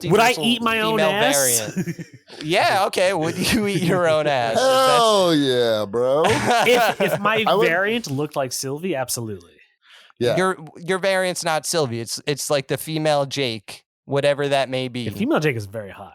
Would I eat my own ass? Variant. Yeah, okay. Would you eat your own ass? Hell yeah, bro. if my variant looked like Sylvie, absolutely. Yeah. Your variant's not Sylvie. It's like the female Jake, whatever that may be. The female Jake is very hot.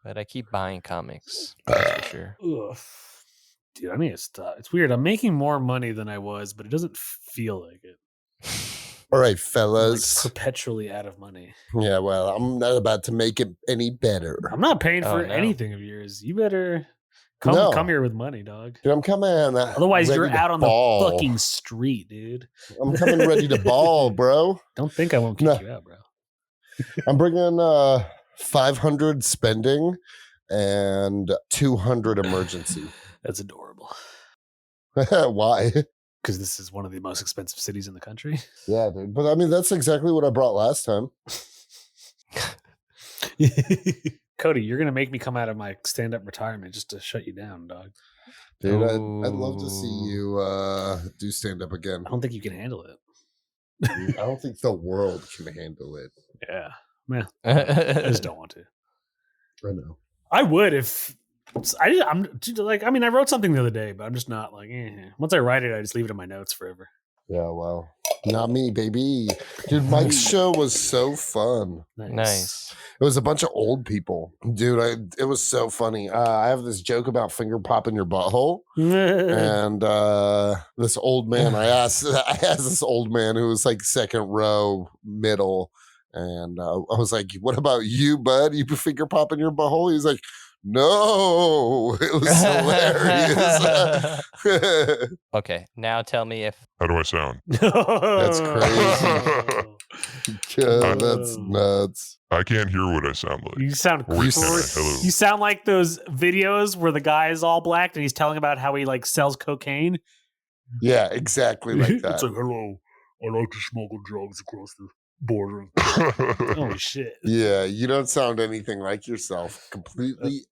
But I keep buying comics, that's for sure. Ugh. Dude, I need to stop. It's weird. I'm making more money than I was, but it doesn't feel like it. All right, I'm fellas. like perpetually out of money. Yeah, well, I'm not about to make it any better. I'm not paying for anything of yours. You better come here with money, dog. Dude, I'm coming. Otherwise, you're out on the fucking street, dude. I'm coming ready to ball, bro. Don't think I won't kick you out, bro. I'm bringing 500 spending and 200 emergency. That's adorable. Why? Because this is one of the most expensive cities in the country. Yeah, dude. But I mean, that's exactly what I brought last time. Cody, you're going to make me come out of my stand-up retirement just to shut you down, dog. Dude, I'd love to see you do stand-up again. I don't think you can handle it. I don't think the world can handle it. Yeah. Man, I just don't want to. I know. I would if I'm like, I mean, I wrote something the other day, but I'm just not like, once I write it, I just leave it in my notes forever. Yeah, well, not me, baby. Dude, Mike's show was so fun. Nice. It was a bunch of old people. Dude, it was so funny. I have this joke about finger popping your butthole. And this old man, I asked this old man who was like second row middle. And I was like, what about you, bud? You finger popping your butthole? He's like, no. It was hilarious. Okay, now tell me if... How do I sound? That's crazy. God, that's nuts. I can't hear what I sound like. You sound Hello. You sound like those videos where the guy is all black and he's telling about how he like sells cocaine. Yeah, exactly like that. It's like, hello, I like to smuggle drugs across the border. Oh shit. Yeah, you don't sound anything like yourself. Completely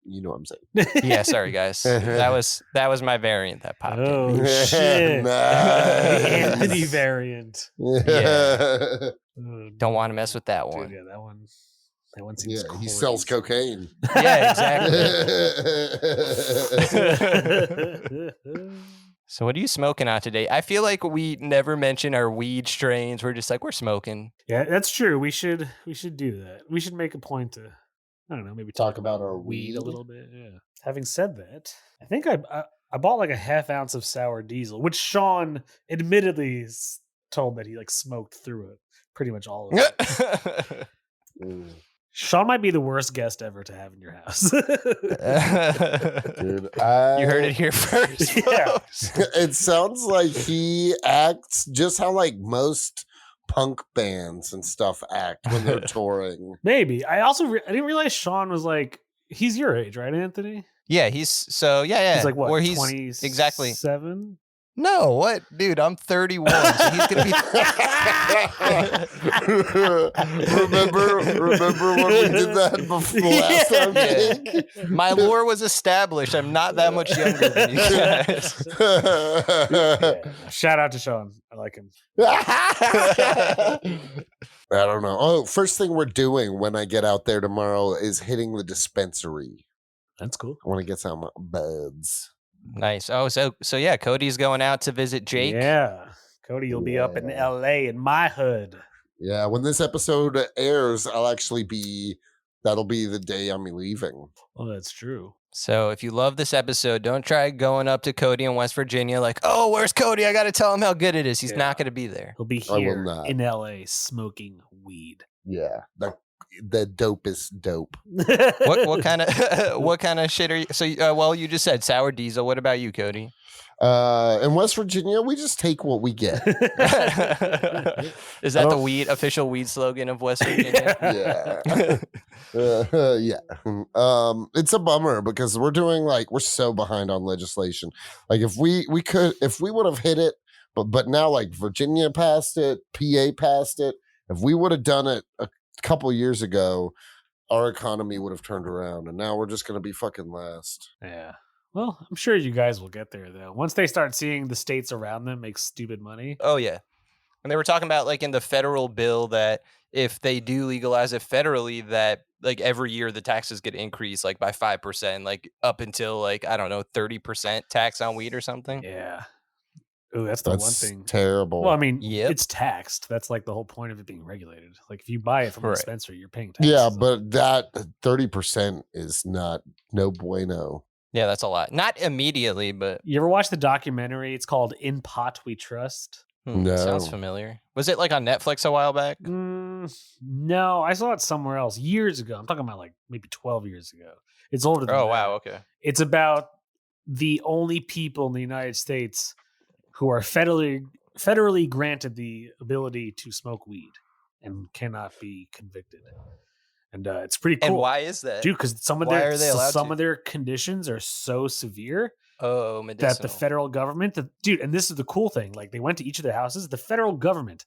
you know what I'm saying. Yeah, sorry guys. That was my variant that popped Oh in. shit. Nice. The Anthony variant. Yeah. Don't want to mess with that one. Dude, yeah, that one seems Yeah, cool. he sells cocaine. Yeah, exactly. So what are you smoking on today? I feel like we never mention our weed strains. We're just like, we're smoking. Yeah, that's true. We should do that. We should make a point to, I don't know, maybe Talk about our weed a weed? little bit. Yeah. Having said that, I think I bought like a half ounce of sour diesel, which Sean admittedly told that he like smoked through it, pretty much all of it. Sean might be the worst guest ever to have in your house. Dude, You heard it here first. Yeah. It sounds like he acts just how like most punk bands and stuff act when they're touring. Maybe. I also I didn't realize Sean was like, he's your age, right, Anthony? Yeah, he's He's like what? Where he's 27? exactly. No, what, dude? I'm 31. So he's gonna be. remember when we did that before last time? Jake? My lore was established. I'm not that much younger than you guys. Yeah. Shout out to Sean. I like him. I don't know. Oh, first thing we're doing when I get out there tomorrow is hitting the dispensary. That's cool. I want to get some buds. Nice. Oh, so yeah, Cody's going out to visit Jake. Yeah. Cody, you'll be up in LA in my hood. Yeah, when this episode airs, that'll be the day I'm leaving. Oh, that's true. So if you love this episode, don't try going up to Cody in West Virginia like, oh, where's Cody? I got to tell him how good it is. He's not going to be there. He'll be I will here not. in LA smoking weed. Yeah, that the dopest dope. What kind of what kind of shit are you? So, well, you just said sour diesel. What about you, Cody? In West Virginia, we just take what we get. Is that the official weed slogan of West Virginia? Yeah. It's a bummer because we're so behind on legislation. Like if we would have hit it, but now like Virginia passed it, PA passed it. If we would have done it a couple years ago, our economy would have turned around, and now we're just gonna be fucking last. Yeah. Well, I'm sure you guys will get there though. Once they start seeing the states around them make stupid money. Oh yeah. And they were talking about like in the federal bill that if they do legalize it federally, that like every year the taxes get increased like by 5%, like up until like, I don't know, 30% tax on weed or something. Yeah. Oh, that's one thing. Terrible. Well, I mean, it's taxed. That's like the whole point of it being regulated. Like if you buy it from a dispensary, you're paying taxes. Yeah, but that 30% is no bueno. Yeah, that's a lot. Not immediately, but you ever watch the documentary? It's called In Pot We Trust. No. Sounds familiar. Was it like on Netflix a while back? No, I saw it somewhere else years ago. I'm talking about like maybe 12 years ago. It's older than that. Wow, okay. It's about the only people in the United States who are federally granted the ability to smoke weed and cannot be convicted. And it's pretty cool. And why is that? Dude, because some of their conditions are so severe that the federal government, and this is the cool thing, like they went to each of their houses, the federal government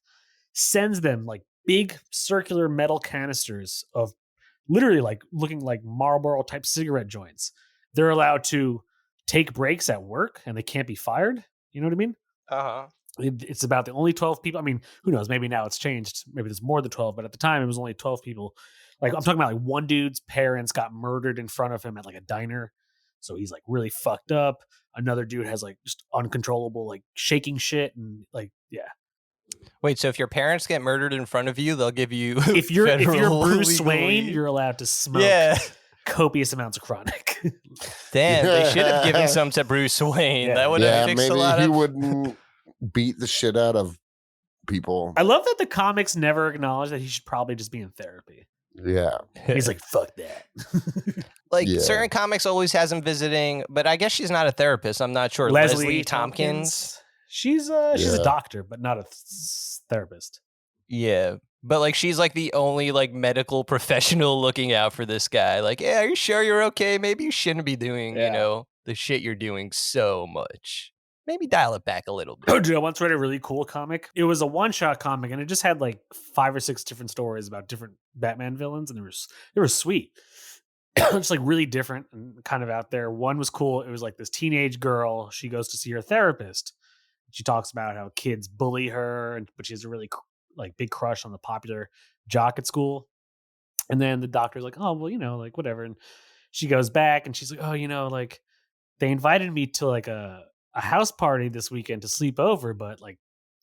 sends them like big circular metal canisters of literally like looking like Marlboro type cigarette joints. They're allowed to take breaks at work and they can't be fired. You know what I mean? Uh-huh. It's about the only 12 people. I mean, who knows? Maybe now it's changed. Maybe there's more than 12, but at the time it was only 12 people. Like I'm talking about like one dude's parents got murdered in front of him at like a diner. So he's like really fucked up. Another dude has like just uncontrollable like shaking shit and like, yeah. Wait, so if your parents get murdered in front of you, they'll give you if you're Bruce Wayne, you're allowed to smoke copious amounts of chronic. Damn, they should have given some to Bruce Wayne. Yeah. That would have fixed maybe a lot he of... wouldn't beat the shit out of people. I love that the comics never acknowledge that he should probably just be in therapy. Yeah. He's like, fuck that. Like certain comics always has him visiting, but I guess she's not a therapist. I'm not sure. Leslie Tompkins. She's a doctor, but not a therapist. Yeah. But like she's like the only like medical professional looking out for this guy. Like, yeah, are you sure you're okay? Maybe you shouldn't be doing, the shit you're doing so much. Maybe dial it back a little bit. Oh, dude, I once read a really cool comic. It was a one-shot comic, and it just had like 5 or 6 different stories about different Batman villains, and they were sweet. Just like really different and kind of out there. One was cool. It was like this teenage girl. She goes to see her therapist. She talks about how kids bully her, but she has a really like big crush on the popular jock at school. And then the doctor's like, oh, well, like whatever. And she goes back and she's like, oh, like they invited me to like a house party this weekend to sleep over, but like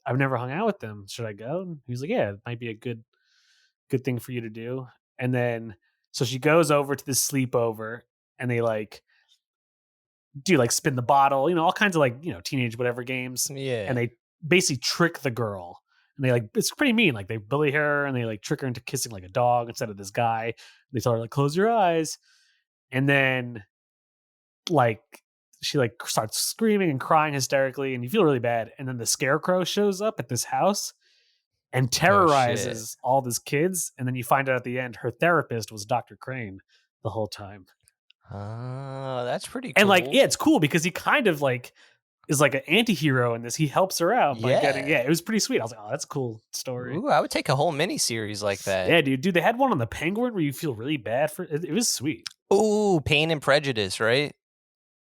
I've never hung out with them. Should I go? And he's like, yeah, it might be a good thing for you to do. And then so she goes over to this sleepover and they like do like spin the bottle, all kinds of like, teenage whatever games. Yeah. And they basically trick the girl. And they like, it's pretty mean. Like they bully her and they like trick her into kissing like a dog instead of this guy. They tell her like, close your eyes. And then like, she like starts screaming and crying hysterically and you feel really bad. And then the scarecrow shows up at this house and terrorizes all these kids. And then you find out at the end, her therapist was Dr. Crane the whole time. Oh, that's pretty cool. And like, yeah, it's cool because he kind of like is like an anti-hero in this. He helps her out by getting, it was pretty sweet. I was like, oh, that's a cool story. Ooh, I would take a whole mini series like that. Yeah, dude, they had one on the Penguin where you feel really bad for it. It was sweet. Ooh, Pain and Prejudice, right?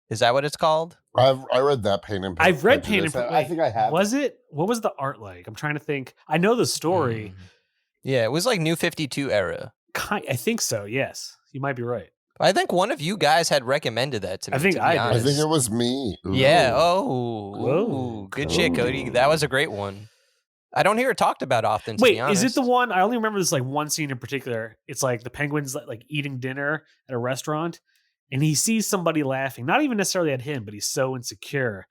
Is that what it's called? I read that Pain and Prejudice. I've read Pain and Prejudice. I think I have. Was it? What was the art like? I'm trying to think. I know the story. Yeah, it was like New 52 era. I think so, yes. You might be right. I think one of you guys had recommended that to me. I think I think it was me. Ooh. Yeah. Oh, good shit, Cody. That was a great one. I don't hear it talked about often. To be honest. Is it the one? I only remember this like one scene in particular. It's like the penguin's like eating dinner at a restaurant, and he sees somebody laughing. Not even necessarily at him, but he's so insecure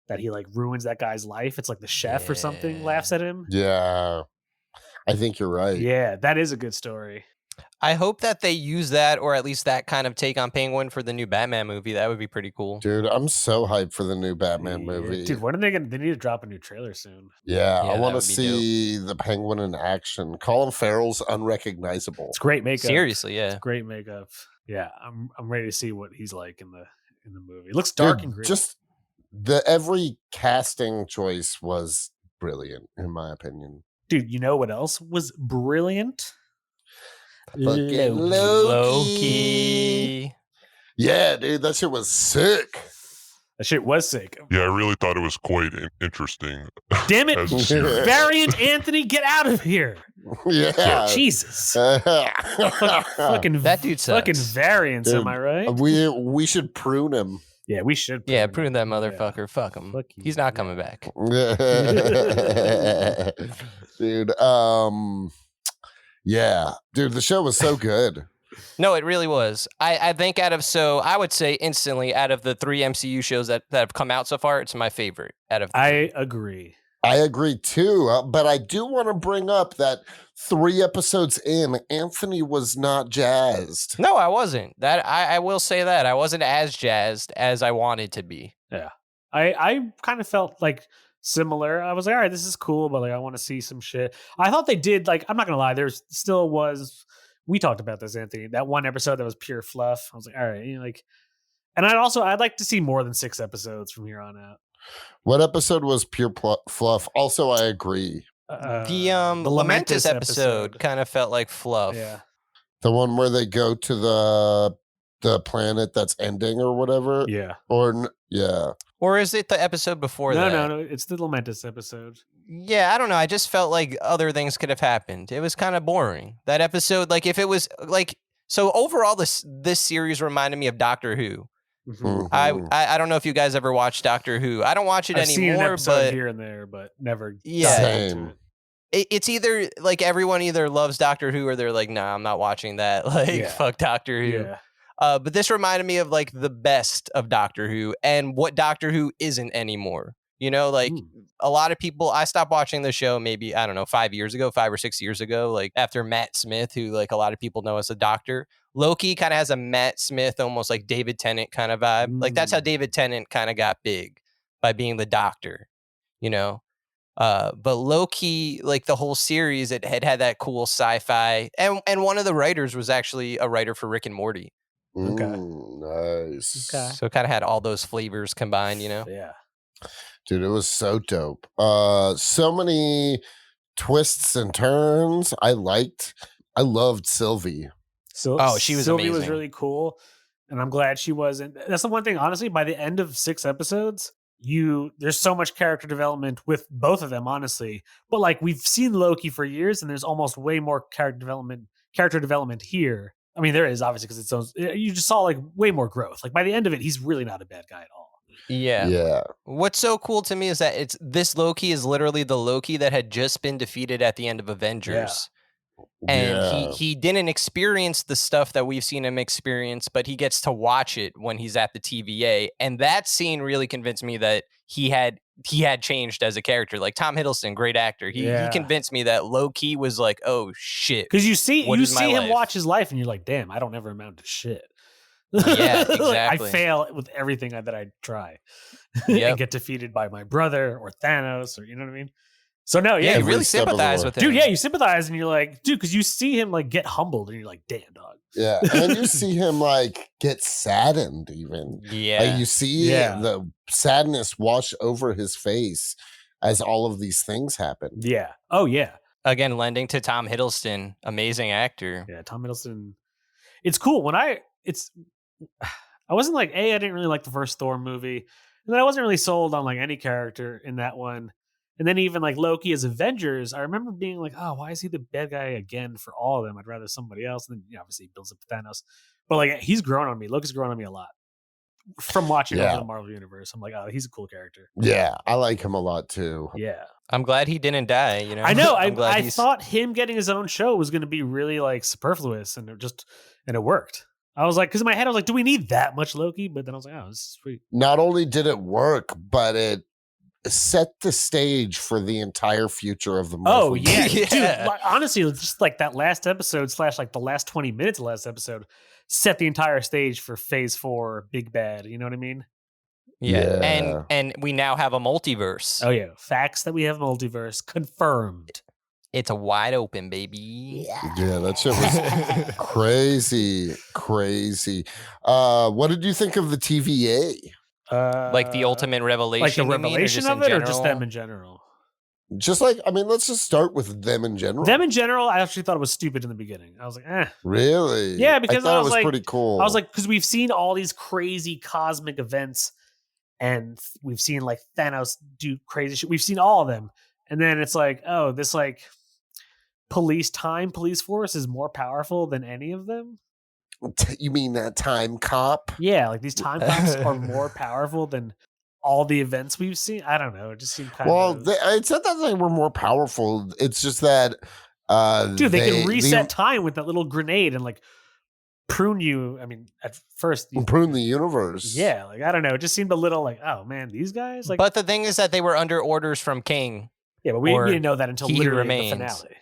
that he like ruins that guy's life. It's like the chef or something laughs at him. Yeah, I think you're right. Yeah, that is a good story. I hope that they use that, or at least that kind of take on Penguin for the new Batman movie. That would be pretty cool. Dude, I'm so hyped for the new Batman Yeah. movie. Dude, when are they gonna? They need to drop a new trailer soon. Yeah, Yeah, I want that to would be see the Penguin in action. Colin Farrell's unrecognizable. It's great makeup. Seriously, yeah. It's great makeup. Yeah, I'm ready to see what he's like in the movie. It looks dark Dude, and gritty. just every casting choice was brilliant, in my opinion. Dude, you know what else was brilliant? Fucking Loki. Yeah, dude, that shit was sick. That shit was sick. Yeah, I really thought it was quite interesting. Damn it, as a series. Variant Anthony, get out of here! Yeah. Jesus, Fucking fucking That dude sucks. fucking variants. Dude, Am I right? we should prune him. Yeah, we should. Yeah, him. prune that Yeah. motherfucker. Fuck him. Fuck you. He's not coming back. Dude, yeah. Dude, the show was so good. No, it really was. I think I would say instantly out of the 3 MCU shows that have come out so far, it's my favorite out of the 3. I agree. I agree too, but I do want to bring up that 3 episodes in, Anthony was not jazzed. No, I wasn't. That I will say that. I wasn't as jazzed as I wanted to be. Yeah, I kind of felt like similar. I was like, all right, this is cool, but like I want to see some shit. I thought they did like. I'm not gonna lie. There's still was. We talked about this, Anthony. That one episode that was pure fluff. I was like, all right, like, and I'd like to see more than 6 episodes from here on out. What episode was pure fluff? Also, I agree. The Lamentus episode kind of felt like fluff. Yeah. The one where they go to the planet that's ending or whatever. Yeah. Yeah. Or is it the episode before that? No. It's the Lamentus episode. Yeah, I don't know. I just felt like other things could have happened. It was kind of boring. That episode, like if it was like, so overall this series reminded me of Doctor Who. Mm-hmm. I don't know if you guys ever watched Doctor Who. I don't watch it I've seen an anymore, episode but here and there, but never. Yeah. got into Same. it. it's either like everyone either loves Doctor Who or they're like, nah, I'm not watching that. Like, Yeah. fuck Doctor Who. Yeah. But this reminded me of like the best of Doctor Who and what Doctor Who isn't anymore. You know, like a lot of people, I stopped watching the show maybe, I don't know, 5 or 6 years ago, like after Matt Smith, who like a lot of people know as a doctor. Loki kind of has a Matt Smith, almost like David Tennant kind of vibe. Like that's how David Tennant kind of got big, by being the doctor, you know? But Loki, like the whole series, it had that cool sci-fi. And one of the writers was actually a writer for Rick and Morty. Okay. Nice. Okay. So it kind of had all those flavors combined, you know? Yeah. Dude, it was so dope. So many twists and turns. I loved Sylvie. So she was Sylvie was amazing. really cool, and I'm glad she wasn't. That's the one thing, honestly. By the end of 6 episodes, there's so much character development with both of them, honestly. But like we've seen Loki for years, and there's almost way more character development here. I mean, there is obviously because it's so, you just saw like way more growth. Like by the end of it, he's really not a bad guy at all. Yeah. What's so cool to me is that this Loki is literally the Loki that had just been defeated at the end of Avengers. And he didn't experience the stuff that we've seen him experience, but he gets to watch it when he's at the TVA. And that scene really convinced me that he had changed as a character. Like Tom Hiddleston, great actor. He convinced me that Loki was like, oh shit. Because you see What is my him life? watch his life, and you're like, damn, I don't ever amount to shit. Yeah, Like, exactly. I fail with everything that I try, Yep. and get defeated by my brother or Thanos, or you know what I mean. So no, Yeah, yeah, you really step of the sympathize way. with him. dude, yeah, you sympathize, and you're like, dude, because you see him like get humbled, and you're like, damn, dog. Yeah. And you see him like get saddened even. Yeah. Like you see Yeah. the sadness wash over his face as all of these things happen. Yeah. Oh yeah. Again, lending to Tom Hiddleston, amazing actor. Yeah. Tom Hiddleston. It's cool when I wasn't like I didn't really like the first Thor movie, and then I wasn't really sold on like any character in that one. And then even like Loki as Avengers, I remember being like, oh, why is he the bad guy again for all of them? I'd rather somebody else. And then obviously he builds up Thanos. But like he's grown on me. Loki's grown on me a lot from watching over the Marvel Universe. I'm like, oh, he's a cool character. Yeah. I like him a lot too. Yeah. I'm glad he didn't die, you know. I know. I'm glad I he's- thought him getting his own show was going to be really like superfluous, and it worked. I was like, because in my head, I was like, do we need that much Loki? But then I was like, oh, this is sweet. Not only did it work, but it set the stage for the entire future of the movie. Oh yeah, Yeah. dude. Like, honestly, it's just like that last episode / like the last 20 minutes of last episode set the entire stage for Phase 4 Big Bad. You know what I mean? Yeah. And we now have a multiverse. Oh yeah, facts that we have multiverse confirmed. It's a wide open, baby. Yeah, that shit was crazy. What did you think of the TVA? Like the ultimate revelation, like the you mean, or revelation just of in it, or just them general? in general? Just like, I mean, let's just start with them in general. Them in general, I actually thought it was stupid in the beginning. I was like, eh. Really? Yeah, because I thought I it was was like- pretty cool. I was like, because we've seen all these crazy cosmic events, and we've seen like Thanos do crazy shit. We've seen all of them, and then it's like, oh, this like police force is more powerful than any of them. You mean that time cop? Yeah, like these time cops are more powerful than all the events we've seen. I don't know. It just seemed kind Well, of. it's not that they were more powerful. It's just that, Dude, they can reset time with that little grenade and like prune you. I mean, at first, prune the universe. yeah, like I don't know. It just seemed a little like, oh man, these guys. Like, But the thing is that they were under orders from King. yeah, but we or didn't know that until He Who literally the Remains. finale.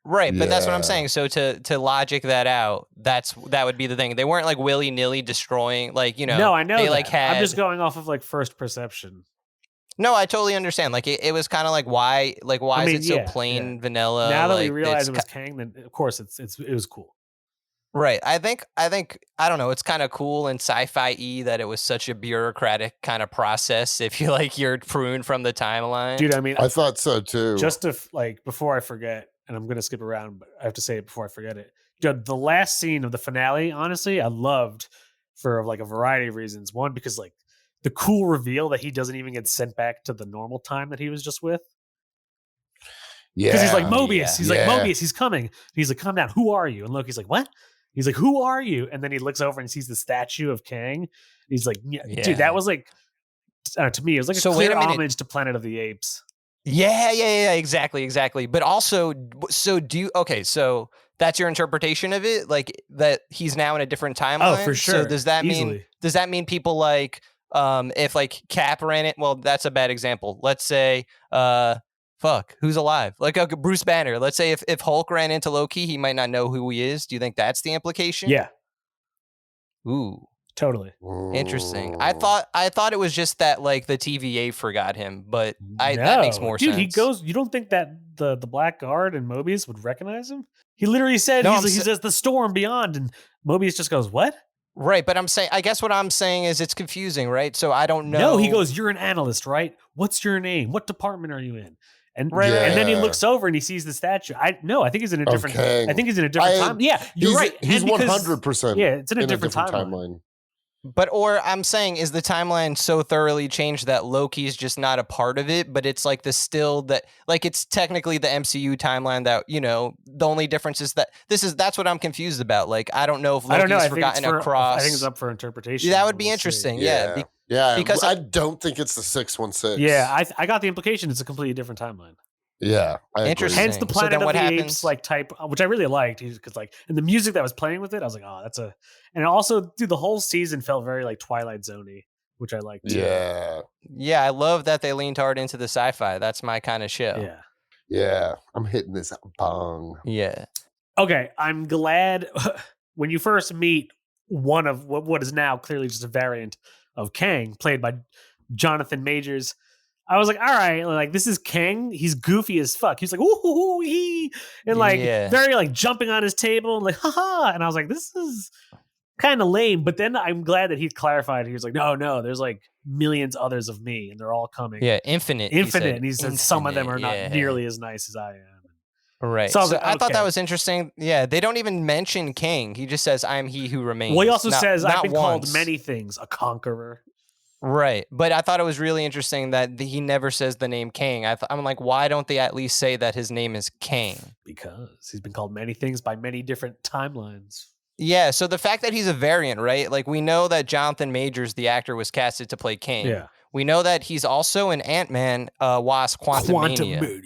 Right, but that's what I'm Yeah. saying. So to logic that out, that would be the thing. They weren't like willy-nilly destroying, like, you know. No, I know. They That. like had. I'm just going off of like first perception. No, I totally understand. Like it was kind of like why I mean, is it so yeah, plain vanilla? now that like, we realize it's it was Kang, then of course it was cool. right. I think I don't know. It's kind of cool and sci-fi-y that it was such a bureaucratic kind of process. If you like, you're pruned from the timeline, Dude, I mean, I thought so too. just to like before I forget, and I'm gonna skip around, but I have to say it before I forget it. Dude, the last scene of the finale, honestly, I loved for like a variety of reasons. One, because like the cool reveal that he doesn't even get sent back to the normal time that he was just with. yeah, Because he's like, Yeah. Mobius. He's like, Yeah. Mobius, he's coming. And he's like, calm down. Who are you? And Loki's like, what? He's like, who are you? And then he looks over and sees the statue of Kang. And he's like, yeah. Yeah. Dude, that was like, to me, it was like So a wait clear a minute. homage to Planet of the Apes. Yeah, exactly. But also, so so that's your interpretation of it, like that he's now in a different timeline. Oh, for So sure. does that mean people like if like Cap ran it? Well, that's a bad example. Let's say who's alive? Like Bruce Banner. Let's say if Hulk ran into Loki, he might not know who he is. Do you think that's the implication? Yeah, Ooh. totally. Interesting. Mm. I thought it was just that like the TVA forgot him, but that makes more Dude, sense. he goes, you don't think that the Black Guard and Mobius would recognize him? He literally said, No, he says the storm beyond, and Mobius just goes, what? Right, but I guess what I'm saying is it's confusing, right? So I don't know. No, he goes, you're an analyst, right? What's your name? What department are you in? And Right, and then he Yeah. looks over and he sees the statue. I think he's in a Of different. Kang. I think he's in a different time. Yeah, you're right. He's And because- 100%. Yeah, it's in a different timeline. But or I'm saying is the timeline so thoroughly changed that Loki's just not a part of it, but it's like it's technically the MCU timeline that, you know, the only difference is that that's what I'm confused about. Like I don't know if I don't know. Loki's I think forgotten it's across. I think it's up for interpretation. That would be We'll see. interesting. Yeah. Yeah, because I don't think it's the 616. Yeah, I got the implication it's a completely different timeline. Yeah, I agree. Interesting. Hence the So Planet then of what the happens? Apes like type, which I really liked, because like, and the music that was playing with it, I was like, oh, and also, dude, the whole season felt very like Twilight Zoney, which I liked. too. Yeah, Yeah, I love that they leaned hard into the sci-fi. That's my kind of show. yeah. yeah. I'm hitting this bong. Yeah. Okay, I'm glad when you first meet one of what is now clearly just a variant of Kang, played by Jonathan Majors. I was like, all right, like this is Kang. He's goofy as fuck. He's like, ooh, hee, and like Yeah. very like jumping on his table and like, haha. And I was like, this is kind of lame. But then I'm glad that he clarified. He was like, no, there's like millions others of me, and they're all coming. Yeah, infinite. Infinite. And he said some of them are infinite, not yeah. nearly as nice as I am. Right. So I So, was like, I thought okay. that was interesting. Yeah, they don't even mention King. He just says, "I'm he who remains." Well, he also Not- says, I've not been once. called many things, a conqueror. Right, but I thought it was really interesting that he never says the name Kang. I'm like, why don't they at least say that his name is Kang? Because he's been called many things by many different timelines. Yeah. So the fact that he's a variant, right? Like we know that Jonathan Majors, the actor, was casted to play Kang. Yeah. We know that he's also an Ant-Man, Wasp, Quantumania.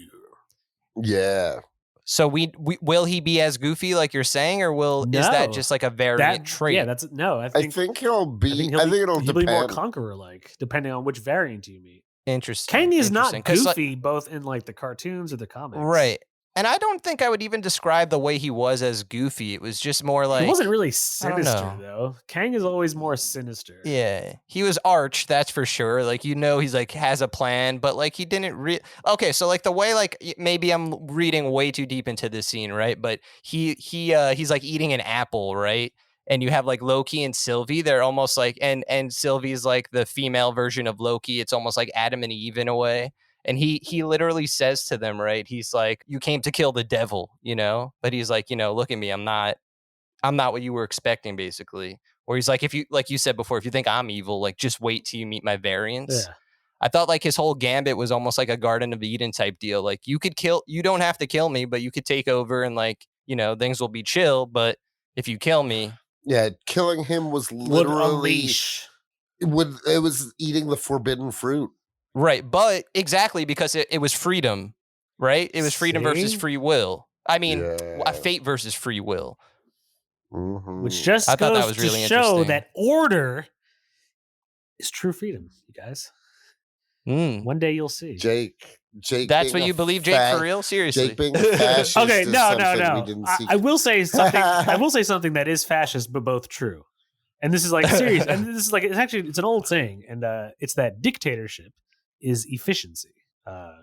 Yeah, So will he be as goofy like you're saying, or is that No. just like a variant trait? Yeah, that's no. I I think think he'll be. I think he'll it'll be more depend. conqueror like, depending on which variant you meet. Interesting. Kang is not interesting. 'Cause, like, goofy, both in like the cartoons or the comics. right. And I don't think I would even describe the way he was as goofy. It was just more like He wasn't really I don't sinister know. though. Kang is always more sinister. Yeah, he was arch, that's for sure. Like, he's like has a plan, but like he didn't okay, so like the way like maybe I'm reading way too deep into this scene, right? But he's like eating an apple, right? And you have like Loki and Sylvie. They're almost like and Sylvie's like the female version of Loki. It's almost like Adam and Eve in a way. And he literally says to them, right? He's like, "You came to kill the devil," you know? But he's like, look at me, I'm not what you were expecting, basically. Or he's like, if you, like you said before, if you think I'm evil, like just wait till you meet my variants. Yeah. I thought like his whole gambit was almost like a Garden of Eden type deal. Like you don't have to kill me, but you could take over and like, things will be chill. But if you kill me. Yeah, killing him was Would literally, unleash. it was eating the forbidden fruit. Right. But exactly, because it was freedom, right? It was freedom versus See? free will. I mean, Yeah. fate versus free will. Mhm. Which just I thought that goes was to really show interesting. that order is true freedom, you guys. Mm. One day you'll see. Jake. That's being what a you believe, Jake, fa- for real? Seriously. Jake being a fascist. Okay, is no. something we didn't see. I will say something. I will say something that is fascist, but both true. And this is like serious. And this is like it's an old saying, and it's that dictatorship is efficiency,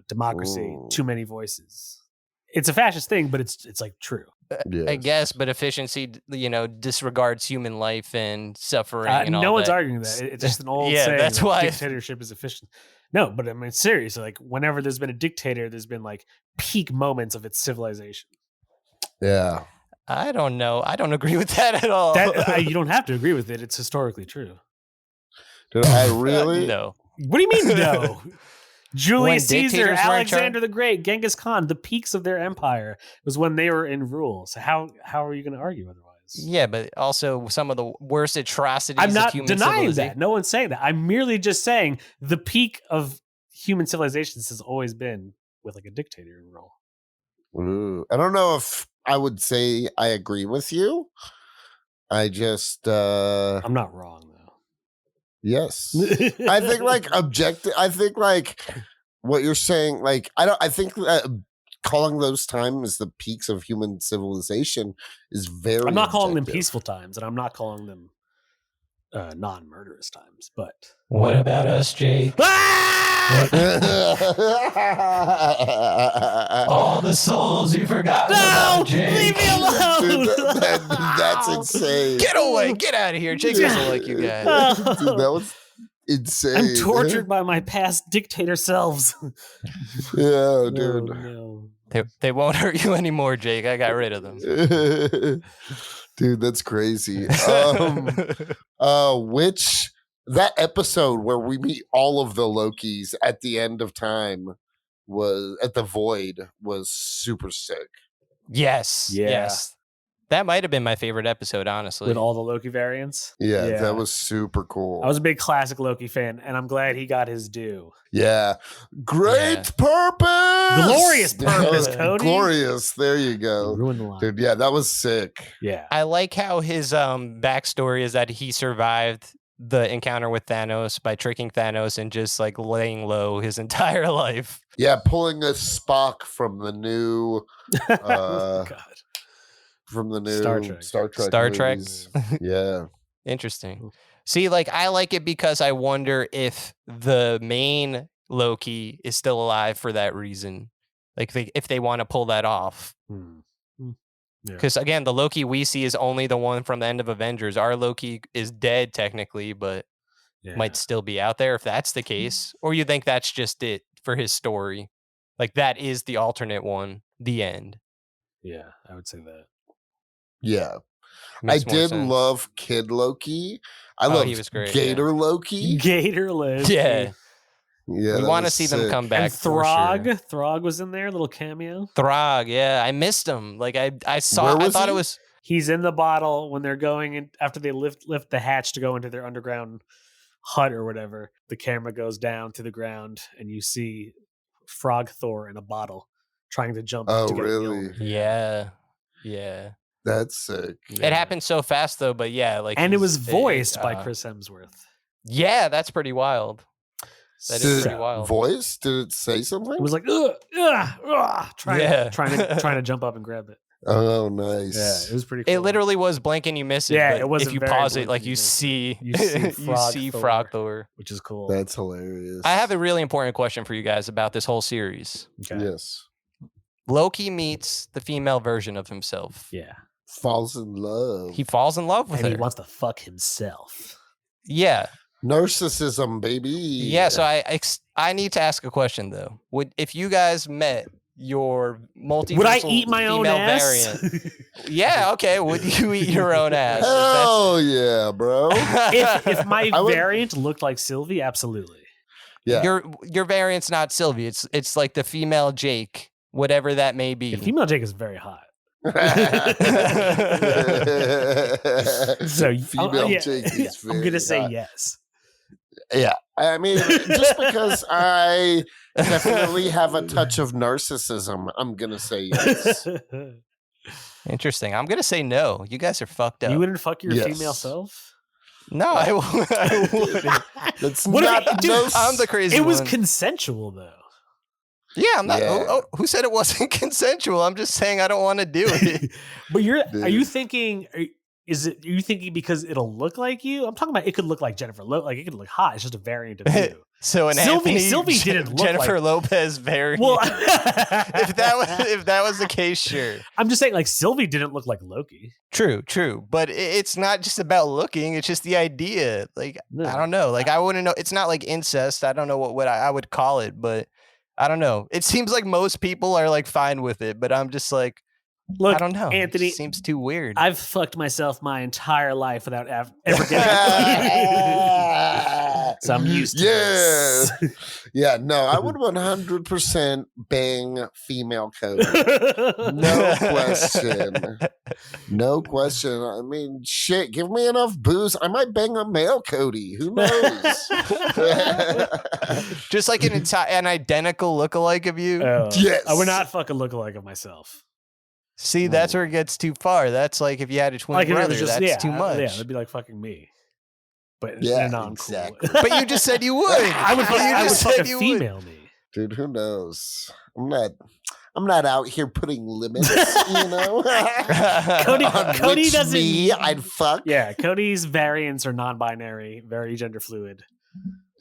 democracy, Ooh. too many voices. It's a fascist thing, but it's like true. I Yes. guess, but efficiency, disregards human life and suffering and all that. No one's arguing that. It's just an old Yeah, saying. that's that why- dictatorship is efficient. No, but I mean, seriously, like whenever there's been a dictator, there's been like peak moments of its civilization. Yeah. I don't know. I don't agree with that at all. You don't have to agree with it. It's historically true. Did I really? No. What do you mean, no? Julius When Caesar, dictators were in charge? Alexander the Great, Genghis Khan, the peaks of their empire was when they were in rule. So how are you going to argue otherwise? Yeah, but also some of the worst atrocities I'm not of human denying civilization. that. No one's saying that. I'm merely just saying the peak of human civilizations has always been with like a dictator in rule. Ooh. I don't know if I would say I agree with you. I just I'm not wrong though. yes. I think like I think like what you're saying, like I think that calling those times the peaks of human civilization is very I'm not calling them objective. peaceful times, and I'm not calling them non-murderous times. But What about us, Jake? All the souls you forgot. No, leave me alone. Dude, that's insane. Get away. Get out of here. Jake doesn't like you guys. Dude, that was insane. I'm tortured by my past dictator selves. Yeah, dude. No. They won't hurt you anymore, Jake. I got rid of them. Dude, that's crazy. Which that episode where we meet all of the Lokis at the end of time was at the Void was super sick. Yes. Yeah. Yes. That might have been my favorite episode, honestly. With all the Loki variants. Yeah, that was super cool. I was a big classic Loki fan, and I'm glad he got his due. Yeah. Great Yeah. purpose. Glorious purpose, Cody. Glorious. There you go. Ruined the line. Dude, yeah, that was sick. Yeah. I like how his backstory is that he survived the encounter with Thanos by tricking Thanos and just like laying low his entire life. Yeah, pulling a Spock from the new Oh, God. from the new Star Trek. Star Trek. movies. Yeah. Interesting. See, like I like it because I wonder if the main Loki is still alive for that reason. Like if they want to pull that off. Yeah. Because again, the Loki we see is only the one from the end of Avengers. Our Loki is dead technically, but Yeah. might still be out there if that's the case. Or you think that's just it for his story? Like that is the alternate one, the end. Yeah, I would say that. Yeah. Makes I more did sense. love Kid Loki. I Oh, loved he was great, Gator Loki. Gator Loki. Yeah. Yeah. We that want to was see them sick. come back. And for Throg. sure. Throg was in there, little cameo. Throg, yeah. I missed him. Like I saw Where I was thought he? it was He's in the bottle when they're going in after they lift the hatch to go into their underground hut or whatever. The camera goes down to the ground and you see Frog Thor in a bottle trying to jump. Oh, to get really? Mjolnir. Yeah. Yeah. That's sick. It happened so fast though, but yeah, like And it he's- was voiced by Chris Hemsworth. Yeah, that's pretty wild. That Did is it pretty wild. voice? Did it say something? It was like, trying to jump up and grab it. Oh, nice. Yeah, it was pretty cool. It literally was blink and you miss it. Yeah, but it was if a you very pause blink it, like and you you miss it. see, You see Frog Thor. which is cool. That's hilarious. I have a really important question for you guys about this whole series. Okay. Yes. Loki meets the female version of himself. Yeah. Falls in love. He falls in love with And her. he wants to fuck himself. Yeah. Narcissism, baby. Yeah. So I need to ask a question though. If you guys met your multiversal Would I eat my own female ass? variant? Yeah. Okay. Would you eat your own ass? Hell yeah, bro. if my I would- variant looked like Sylvie, absolutely. Yeah. Your variant's not Sylvie. It's like the female Jake, whatever that may be. Yeah, female Jake is very hot. So Female Jake is I'm gonna very say hot. yes. Yeah. I mean, just because I definitely have a touch of narcissism, I'm gonna say yes. Interesting. I'm gonna say no. You guys are fucked up. You wouldn't fuck your Yes. female self? No, I wouldn't. That's What if- not dude, no, I'm the crazy It was one. consensual though. Yeah, I'm not. Yeah. Who said it wasn't consensual? I'm just saying I don't want to do it. But are you Dude. thinking? Are you thinking because it'll look like you? I'm talking about it could look like Jennifer. Like it could look hot. It's just a variant of you. So an Sylvie didn't look Jennifer like- Lopez variant. Well, if that was the case, sure. I'm just saying, like Sylvie didn't look like Loki. True. But it's not just about looking. It's just the idea. Like No. I don't know. Like I wouldn't know. It's not like incest. I don't know what I would call it, but I don't know. It seems like most people are like fine with it, but I'm just like, Look, I don't know. Anthony, It seems too weird. I've fucked myself my entire life without ever getting. So I'm used to Yes. this. Yeah, no, I would 100% bang female Cody. No question. No question. I mean, shit, give me enough booze. I might bang a male Cody. Who knows? Just like an identical lookalike of you. Yes. I would not fuck a lookalike of myself. See, that's where it gets too far. That's like if you had a twin Like if it brother, was just that's too Yeah, much. it'd be like fucking me. But Yeah, in a non-cool exactly. way. But you just said you would. I would fuck, You I would just fuck said a you would. female me. Dude, who knows? I'm not out here putting limits, you know? Cody On which doesn't. me I'd fuck. Yeah, Cody's variants are non-binary, very gender fluid.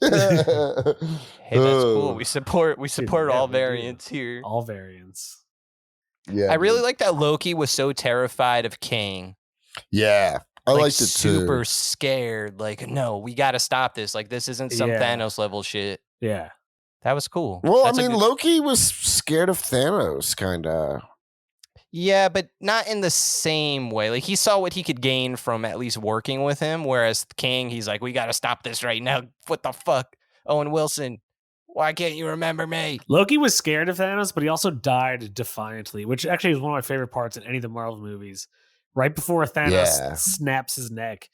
Hey, that's cool. Oh. We support yeah, all we do. variants here. All variants. Yeah, I really dude. like that Loki was so terrified of Kang. Yeah, I Like, liked it too. super scared. Like, no, we got to stop this. Like, this isn't some Yeah. Thanos level shit. Yeah. That was cool. Well, That's a I mean, good- Loki was scared of Thanos, kind of. Yeah, but not in the same way. Like, he saw what he could gain from at least working with him. Whereas Kang, he's like, we got to stop this right now. What the fuck? Owen Wilson, why can't you remember me? Loki was scared of Thanos, but he also died defiantly, which actually is one of my favorite parts in any of the Marvel movies. Right before Thanos Yeah. snaps his neck,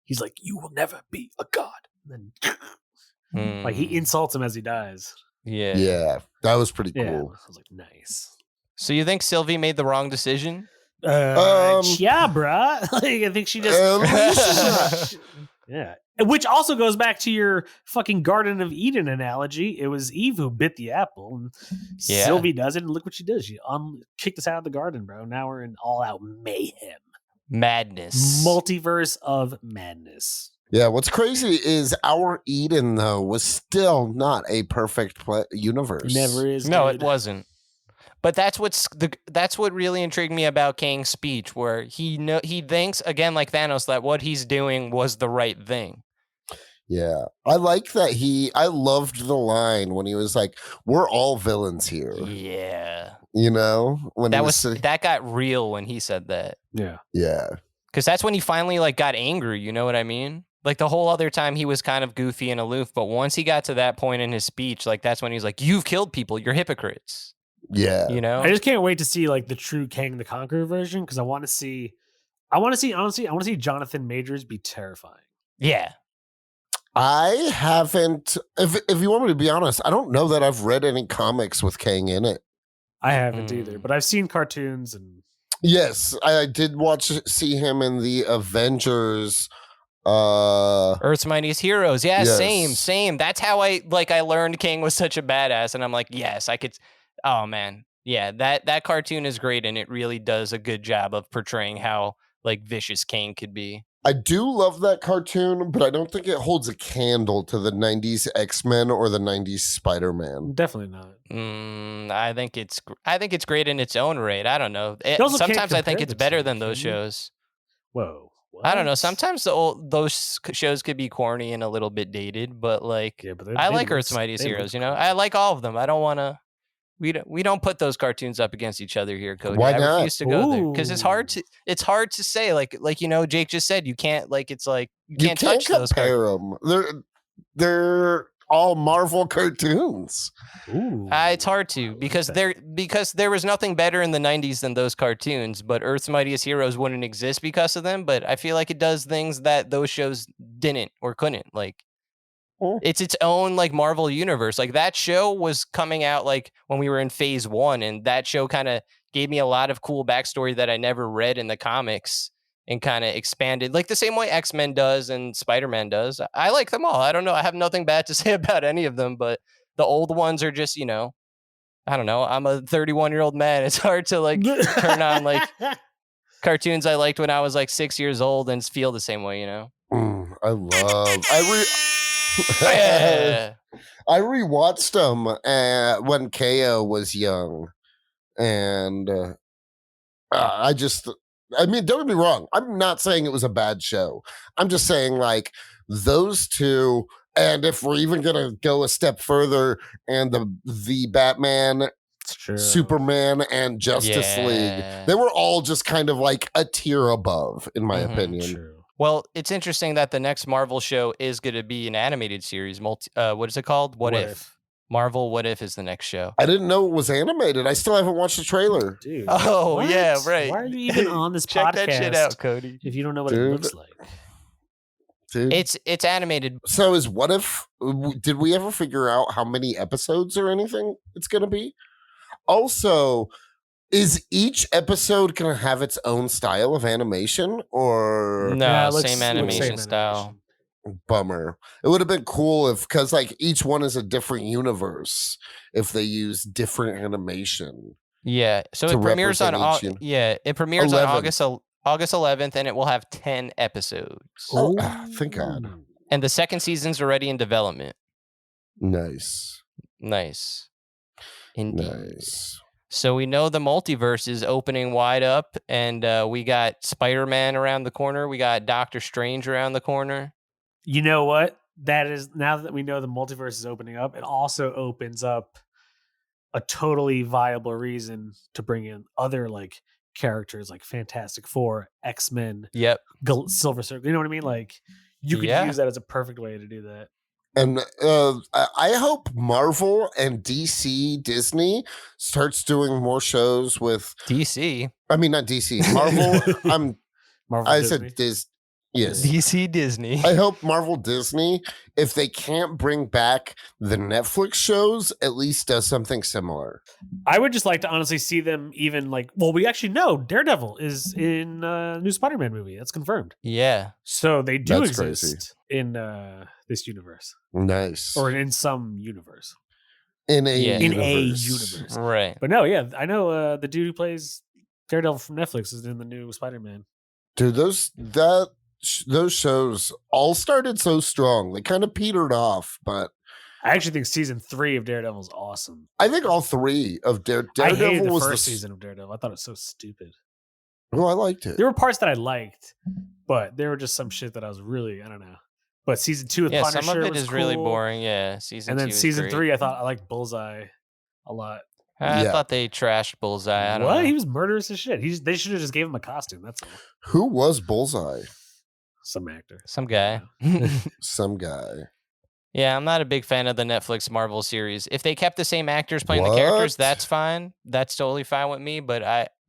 he's like, "You will never be a god." And then, like he insults him as he dies. Yeah. Yeah, that was pretty Yeah, cool. I was like, "Nice." So you think Sylvie made the wrong decision? Yeah, bruh. Like, I think she just, yeah. Which also goes back to your fucking Garden of Eden analogy. It was Eve who bit the apple, and Yeah. Sylvie does it, and look what she does. She kicked us out of the garden, bro. Now we're in all-out mayhem. Madness. Multiverse of madness. Yeah, what's crazy is our Eden, though, was still not a perfect universe. Never is. No, good. it wasn't. But that's what really intrigued me about Kang's speech, where he thinks again, like Thanos, that what he's doing was the right thing. Yeah, I like that I loved the line when he was like, "We're all villains here." Yeah, You know, when he that got real when he said that, Yeah. yeah, because that's when he finally like got angry. You know what I mean? Like the whole other time he was kind of goofy and aloof, but once he got to that point in his speech, like that's when he's like, "You've killed people. You're hypocrites." yeah. You know? I just can't wait to see like the true Kang the Conqueror version because I want to see Jonathan Majors be terrifying. Yeah. I haven't. If you want me to be honest, I don't know that I've read any comics with Kang in it. I haven't Mm. either, but I've seen cartoons and Yes, I did see him in the Avengers Earth's Mightiest Heroes. Yeah, Yes. same. That's how I learned Kang was such a badass, and I'm like, yes, I could. Oh man, yeah, that cartoon is great, and it really does a good job of portraying how like vicious Kang could be. I do love that cartoon, but I don't think it holds a candle to the 90s X-Men or the 90s Spider-Man. Definitely not. I think it's great in its own right. I don't know. You also can't Sometimes I think compare it's the better two, than those can you? shows. Whoa. I don't know. what? Sometimes those shows could be corny and a little bit dated, but like Yeah, but I like Earth's Mightiest Heroes. You know, I like all of them. I don't want to. We don't put those cartoons up against each other here, Cody. Why I not? refuse to go there because Ooh. it's hard to say. Like Jake just said, you can't you You can't touch those cartoons. compare them. They're all Marvel cartoons. Ooh. It's hard to I like because that. there was nothing better in the 90s than those cartoons, but Earth's Mightiest Heroes wouldn't exist because of them, but I feel like it does things that those shows didn't or couldn't. Like Oh. it's its own like Marvel universe. Like that show was coming out like when we were in phase 1, and that show kind of gave me a lot of cool backstory that I never read in the comics and kind of expanded like the same way X-Men does and Spider-Man does. I like them all. I don't know. I have nothing bad to say about any of them, but the old ones are just, I don't know. I'm a 31-year-old man. It's hard to like turn on like cartoons I liked when I was like 6 years old and feel the same way, I love. Yeah. I rewatched them when KO was young, and I mean, don't get me wrong. I'm not saying it was a bad show. I'm just saying like those two. And if we're even gonna go a step further, and the Batman, It's true. Superman, and Justice League, Yeah. they were all just kind of like a tier above, in my Mhm. opinion. True. Well, it's interesting that the next Marvel show is going to be an animated series. What is it called? What if? Marvel What If is the next show. I didn't know it was animated. I still haven't watched the trailer. Dude. Oh, what? yeah, right. Why are you even on this Check podcast that shit out, Cody. if you don't know what it Dude. looks like? Dude. It's animated. So is What If? Did we ever figure out how many episodes or anything it's going to be? Also, is each episode going to have its own style of animation, or No, Yeah, it looks- same it looks animation same style. bummer? It would have been cool if, because like each one is a different universe, if they use different animation. Yeah. So To it premieres on represent each it premieres on 11th. August 11th, and it will have 10 episodes. Oh, thank God. Ooh. And the second season's already in development. Nice. Nice. Indeed. Nice. So we know the multiverse is opening wide up, and we got Spider-Man around the corner. We got Doctor Strange around the corner. You know what? That is, now that we know the multiverse is opening up, it also opens up a totally viable reason to bring in other like characters like Fantastic Four, X-Men, Yep. Silver Surfer. You know what I mean? Like you could Yeah. use that as a perfect way to do that. And I hope Marvel and DC Disney starts doing more shows with. DC. I mean, not DC. Marvel. Marvel I Disney. said Yes. DC Disney. I hope Marvel Disney, if they can't bring back the Netflix shows, at least does something similar. I would just like to honestly see them even like, well, we actually know Daredevil is in a new Spider-Man movie. That's confirmed. Yeah. So they do That's exist in this universe Nice. or in some universe. In a Yeah. In a universe. universe. Right. But no, yeah, I know the dude who plays Daredevil from Netflix is in the new Spider-Man. Dude, those shows all started so strong. They kind of petered off, but I actually think season 3 of Daredevil is awesome. I think all three of I hated Daredevil the was first season of Daredevil. I thought it was so stupid. Oh, I liked it. There were parts that I liked, but there were just some shit that I was really, I don't know. But season 2 with Yeah, Punisher some of it was is really cool. boring. Yeah. Season And then 2 is season great. 3, I thought I liked Bullseye a lot. I Yeah. thought they trashed Bullseye. I don't What? know. He was murderous as shit. They should have just gave him a costume. That's all. Who was Bullseye? Some actor. Some guy. Some guy. Yeah, I'm not a big fan of the Netflix Marvel series. If they kept the same actors playing the characters, What? that's fine. That's totally fine with me. But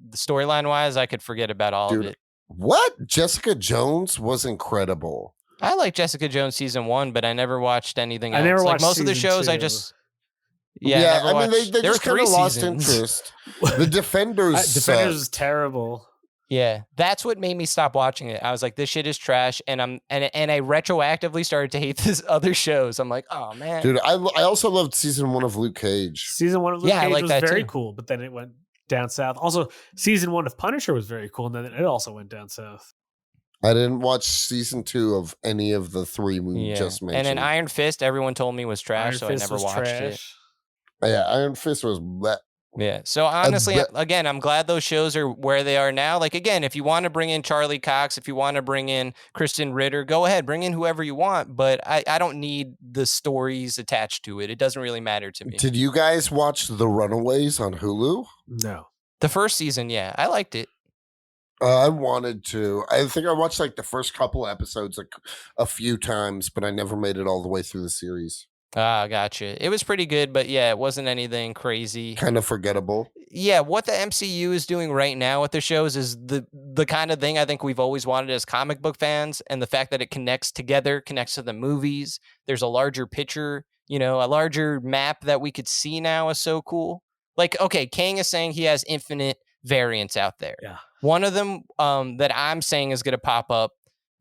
the storyline wise, I could forget about all Dude, of it. What? Jessica Jones was incredible. I like Jessica Jones season 1, but I never watched anything else. I never like watched most of the season shows, I 2. just I Yeah, never I mean, watched. they there just were kind 3 of lost seasons. interest. The Defenders Defenders sucked. is terrible. Yeah, that's what made me stop watching it. I was like, this shit is trash, and I retroactively started to hate this other shows. I'm like, oh man, Dude, I also loved season 1 of Luke Cage. Season 1 of Luke Yeah, I Cage like was that very too. cool, but then it went down south. Also, season 1 of Punisher was very cool, and then it also went down south. I didn't watch season 2 of any of the 3 we just And mentioned. then Iron Fist, everyone told me was trash, Iron so Fist I never was watched it. trash. Yeah, Iron Fist was Yeah. So honestly, bet- again, I'm glad those shows are where they are now. Like, again, if you want to bring in Charlie Cox, if you want to bring in Kristen Ritter, go ahead, bring in whoever you want. But I don't need the stories attached to it. It doesn't really matter to me. Did you guys watch The Runaways on Hulu? No. The first season, yeah, I liked it. I wanted to. I think I watched like the first couple episodes like a few times, but I never made it all the way through the series. Ah, gotcha. It was pretty good, but yeah, it wasn't anything crazy. Kind of forgettable. Yeah, what the MCU is doing right now with the shows is the kind of thing I think we've always wanted as comic book fans, and the fact that it connects together, connects to the movies. There's a larger picture, a larger map that we could see now is so cool. Like, okay, Kang is saying he has infinite variants out there. Yeah. One of them that I'm saying is going to pop up.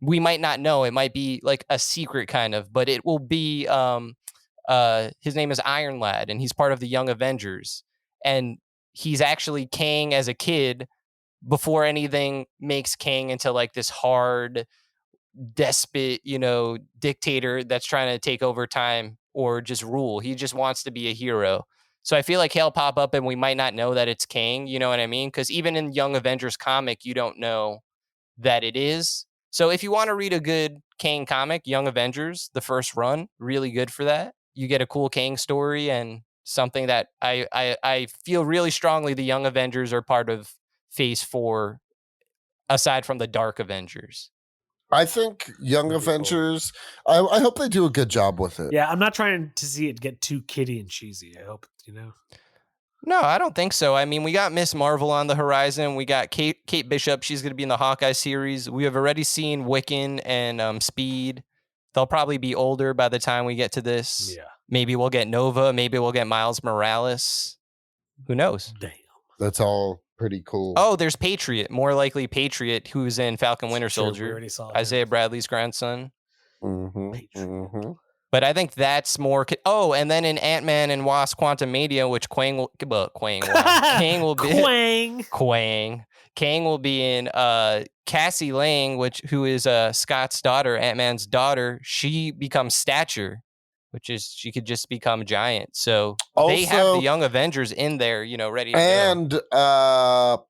We might not know. It might be like a secret kind of, but it will be his name is Iron Lad, and he's part of the Young Avengers. And he's actually Kang as a kid before anything makes Kang into like this hard despot, dictator that's trying to take over time or just rule. He just wants to be a hero. So I feel like he'll pop up and we might not know that it's Kang, you know what I mean? Because even in Young Avengers comic, you don't know that it is. So if you want to read a good Kang comic, Young Avengers, the first run, really good for that. You get a cool Kang story and something that I feel really strongly the Young Avengers are part of Phase 4, aside from the Dark Avengers. I think Young Avengers, I hope they do a good job with it. Yeah, I'm not trying to see it get too kiddie and cheesy. I hope, No, I don't think so. I mean, we got Miss Marvel on the horizon. We got Kate Bishop. She's going to be in the Hawkeye series. We have already seen Wiccan and Speed. They'll probably be older by the time we get to this. Yeah. Maybe we'll get Nova. Maybe we'll get Miles Morales. Who knows? Damn. That's all pretty cool. Oh, there's Patriot. More likely Patriot, who's in Falcon Winter Sure, we Soldier. already saw him. Isaiah Bradley's grandson. Patriot. But I think that's more. And then in Ant-Man and Wasp: Quantumania, which Kang will be Kang will be in. Cassie Lang, who is Scott's daughter, Ant-Man's daughter. She becomes Stature, which is she could just become giant. So they have the Young Avengers in there, ready to go. And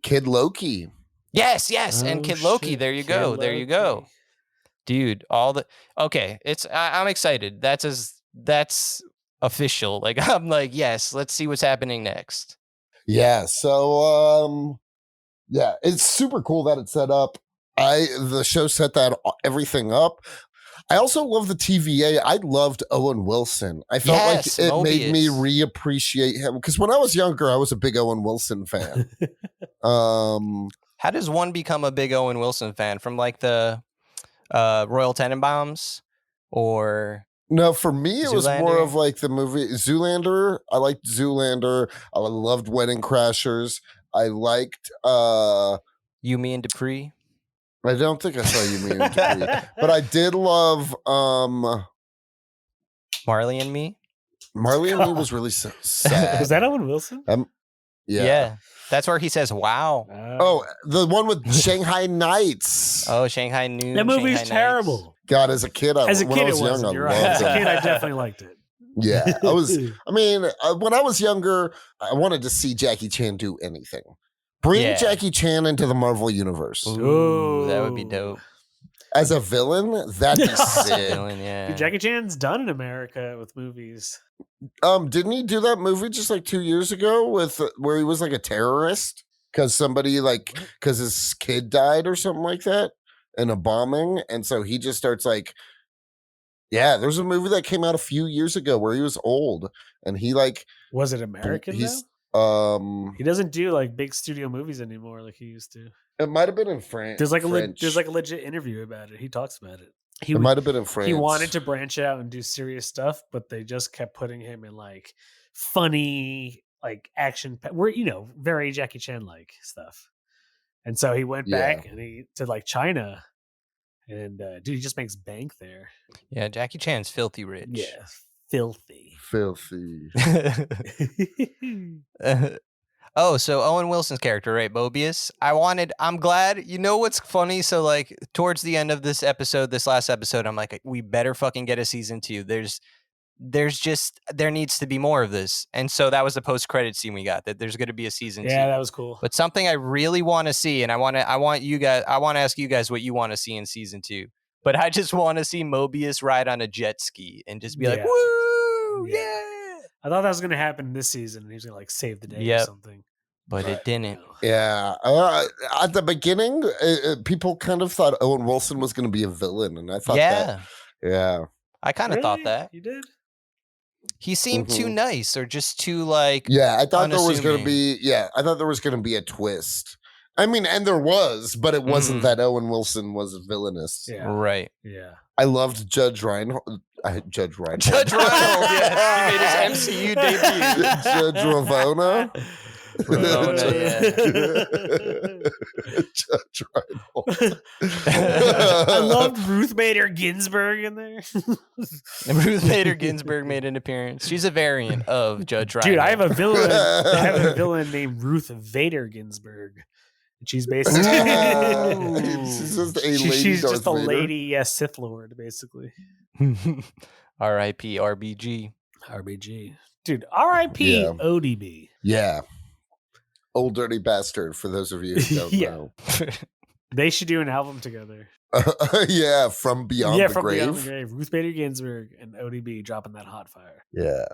Kid Loki. Yes, and Kid Loki. There you go. There you go. Dude, okay, I'm excited. That's official. Like I'm like, yes, let's see what's happening next. Yeah, so yeah, it's super cool that it's set up. The show set that everything up. I also love the TVA. I loved Owen Wilson. I felt like it made me reappreciate him because when I was younger, I was a big Owen Wilson fan. How does one become a big Owen Wilson fan? From like the Royal Tenenbaums or no, for me it Zoolander? Was more of like the movie Zoolander. I liked Zoolander. I loved Wedding Crashers. I liked You, Me, and Dupree. I don't think I saw You, Me, and Dupree, but I did love Marley and Me. Marley and Me was really sad. Was that Owen Wilson? Yeah. That's where he says, wow. Oh, the one with Shanghai Nights. Oh, Shanghai Noon. That movie's terrible. God, as a kid, when I was young, you're right. As a kid, I definitely liked it. Yeah, when I was younger, I wanted to see Jackie Chan do anything. Bring Jackie Chan into the Marvel Universe. Ooh, that would be dope. As a villain, that'd be sick. Dude, Jackie Chan's done in America with movies. Didn't he do that movie just like 2 years ago where he was like a terrorist because because his kid died or something like that in a bombing, and so he just starts like, there's a movie that came out a few years ago where he was old and he like was it American? He doesn't do like big studio movies anymore like he used to. It might have been in France. There's like a legit interview about it. He talks about it. It might have been in France. He wanted to branch out and do serious stuff, but they just kept putting him in like funny like action, we're very Jackie Chan like stuff. And so he went back and he to like China, and dude, he just makes bank there. Yeah, Jackie Chan's filthy rich. Yeah, filthy. Oh, so Owen Wilson's character, right? Mobius. I'm glad. You know what's funny? So like towards the end of this last episode, I'm like, we better fucking get a season 2. There needs to be more of this. And so that was the post-credit scene we got, that there's going to be a season 2. Yeah, that was cool. But something I really want to see, and I want to ask you guys what you want to see in season 2. But I just want to see Mobius ride on a jet ski and just be like, woo, yeah. I thought that was going to happen this season, and he was going to like save the day or something. But it didn't. Yeah. At the beginning, people kind of thought Owen Wilson was going to be a villain, and I thought I kind of thought that. You did? He seemed too nice, or just too like. Yeah, I thought there was going to unassuming. be. Yeah, I thought there was going to be a twist. I mean, and there was, but it wasn't that Owen Wilson was villainous. Yeah. Right. Yeah. I loved Judge Reinhold. Judge Reinhold. Judge Reinhold. Yes, he made his MCU debut. Judge Ravona. Judge Reinhold. I loved Ruth Bader Ginsburg in there. And Ruth Bader Ginsburg made an appearance. She's a variant of Judge Reinhold. Dude, I have a villain named Ruth Vader Ginsburg. And she's basically she's just a lady. She's Darth just a Vader. lady, Sith Lord, basically. R.I.P. RBG. RBG. Dude, R.I.P. ODB. Yeah. Old dirty bastard, for those of you who don't know. They should do an album together. Yeah, From Beyond the from Grave. Beyond the Grave. Ruth Bader Ginsburg and ODB dropping that hot fire. Yeah.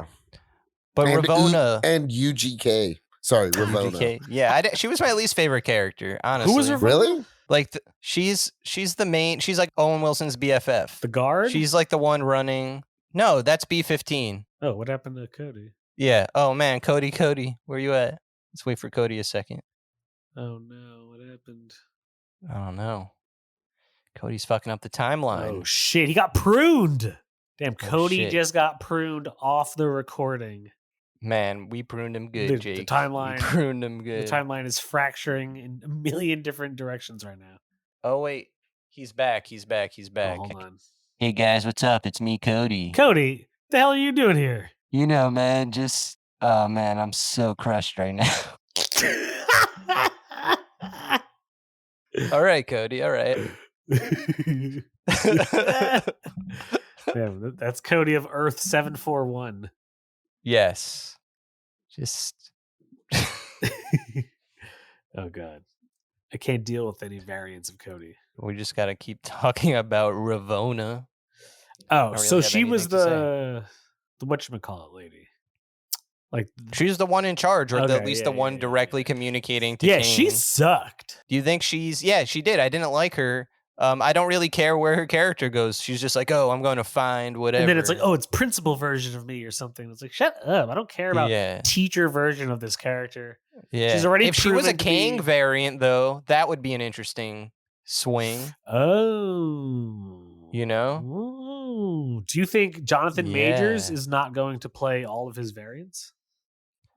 But and Ravona. And UGK. Sorry, Ravona. UGK. Yeah, she was my least favorite character, honestly. Who was Ravona? Really? Like, she's the main, she's like Owen Wilson's BFF. The guard? She's like the one running. No, that's B-15. Oh, what happened to Cody? Yeah. Oh, man. Cody, where you at? Let's wait for Cody a second. Oh, no. What happened? I don't know. Cody's fucking up the timeline. Oh, shit. He got pruned. Damn, Oh, Cody shit. just got pruned off the recording. Man, we pruned him good, Jake. The timeline. We pruned him good. The timeline is fracturing in a million different directions right now. Oh, wait. He's back. He's back. Oh, hold on. Hey, guys. What's up? It's me, Cody. Cody, what the hell are you doing here? You know, man, oh, man, I'm so crushed right now. All right, Cody. All right. Yeah, that's Cody of Earth 741. Yes. Just. Oh, God. I can't deal with any variants of Cody. We just got to keep talking about Ravona. Oh, really so have she was anything to the whatchamacallit lady. Like, She's the one in charge, or Okay, at least the one directly communicating to yeah, Kang. she sucked. Do you think yeah, she did. I didn't like her. I don't really care where her character goes. She's just like, oh, I'm going to find whatever. And then it's like, oh, it's principal version of me or something. It's like, shut up. I don't care about teacher version of this character. Yeah. She's already if she was a proven to Kang be- variant, though, that would be an interesting swing. Oh. You know? Ooh. Do you think Jonathan Majors Yeah. is not going to play all of his variants?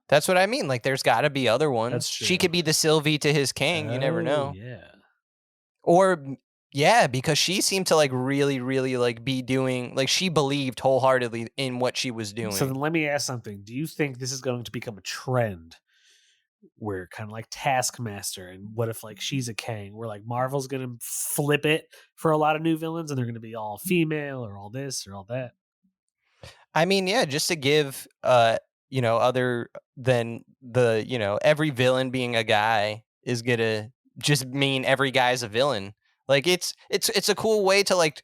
That's what I mean. Like, there's got to be other ones. That's true. She could be the Sylvie to his Kang. You never know. Yeah. Or, yeah, because she seemed to, like, really, really, like, be doing, like, she believed wholeheartedly in what she was doing. So then let me ask something. Do you think this is going to become a trend where kind of like Taskmaster, and what if like she's a Kang, where like Marvel's going to flip it for a lot of new villains and they're going to be all female or all this or all that? I mean, yeah, just to give, other than the, every villain being a guy is going to just mean every guy's a villain. Like, it's a cool way to, like,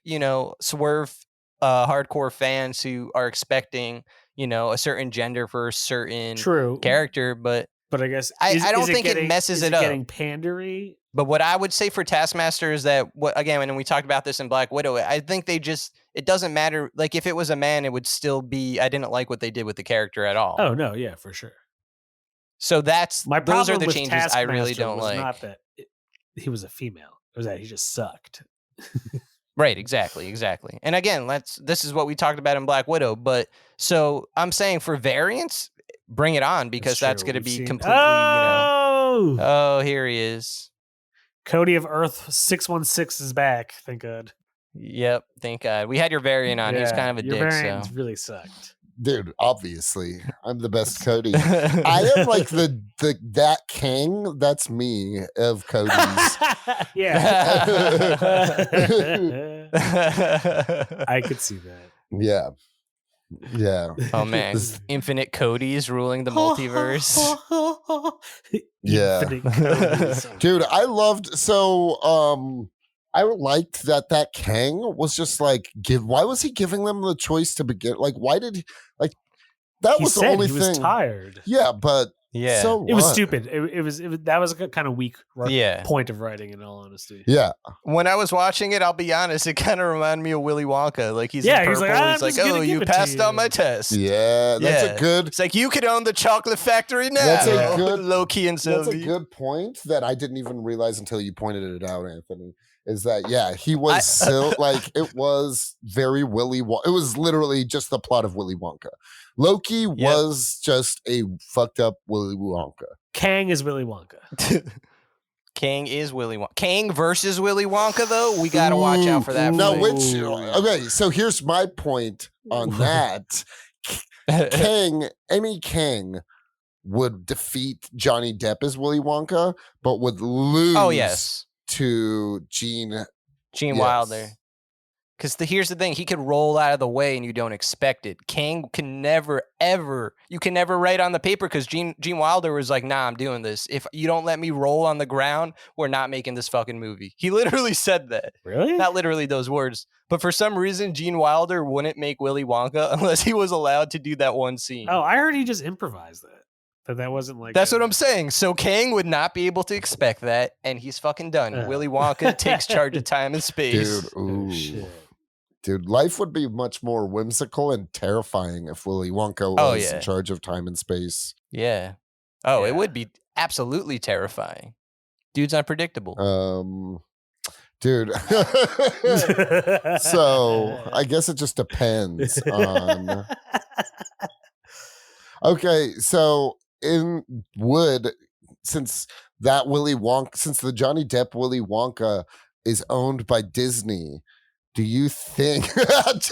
swerve hardcore fans who are expecting, a certain gender for a certain character. But I guess I don't think it messes it up. Getting pandery. But what I would say for Taskmaster is that, again, when we talked about this in Black Widow, I think it doesn't matter. Like, if it was a man, it would still be, I didn't like what they did with the character at all. Oh, no, yeah, for sure. So those are the with changes I really Taskmaster don't was like. Not that he was a female. It was that he just sucked. Right, exactly. And again, this is what we talked about in Black Widow. But so I'm saying for variants, bring it on, because that's true. going to We've be seen- completely, oh, here he is. Cody of Earth 616 is back. Thank God. Yep, thank God. We had your variant on. He's kind of a your dick, variant so. really sucked. Dude, obviously, I'm the best Cody. I am like that Kang. That's me of Cody's. Yeah. I could see that. Yeah. Yeah. Oh man, This- Infinite Cody's ruling the multiverse. Yeah. Infinite Codys. Oh, Dude, God. I loved I liked that Kang was just like why was he giving them the choice to begin? Like, why did that He was the said only he was thing. tired. Yeah, but Yeah. so It was what? stupid. It was that was a kind of weak Yeah. point of writing, in all honesty. Yeah. When I was watching it, I'll be honest, it kind of reminded me of Willy Wonka. Like he's Yeah, in he's purple. like, "I'm He's like, just gonna oh, give you it to passed on you." my test. Yeah, that's Yeah. a good It's like, you could own the chocolate factory now. That's a good- Loki and that's a Sylvie. good point that I didn't even realize until you pointed it out, Anthony. Is that he was still like it was very Willy Wonka. It was literally just the plot of Willy Wonka. Loki was just a fucked up Willy Wonka. Kang is Willy Wonka. Kang is Willy Wonka. Kang versus Willy Wonka, though, we got to watch out for that. No, fight. okay, so here's my point on that. Any Kang would defeat Johnny Depp as Willy Wonka, but would lose Oh, yes. to Gene Gene yes. Wilder. Because here's the thing, he could roll out of the way and you don't expect it. Kang can never, ever, you can never write on the paper, because Gene Wilder was like, nah, I'm doing this. If you don't let me roll on the ground, we're not making this fucking movie. He literally said that. Really? Not literally those words. But for some reason, Gene Wilder wouldn't make Willy Wonka unless he was allowed to do that one scene. Oh, I heard he just improvised that. That wasn't like That's what I'm saying. So Kang would not be able to expect that, and he's fucking done. Willy Wonka takes charge of time and space. Dude, Oh, ooh. shit. Dude, life would be much more whimsical and terrifying if Willy Wonka was in charge of time and space. Yeah. Oh, Yeah. it would be absolutely terrifying. Dude's unpredictable. Dude. So I guess it just depends on. Okay, so since the Johnny Depp Willy Wonka is owned by Disney, do you think that's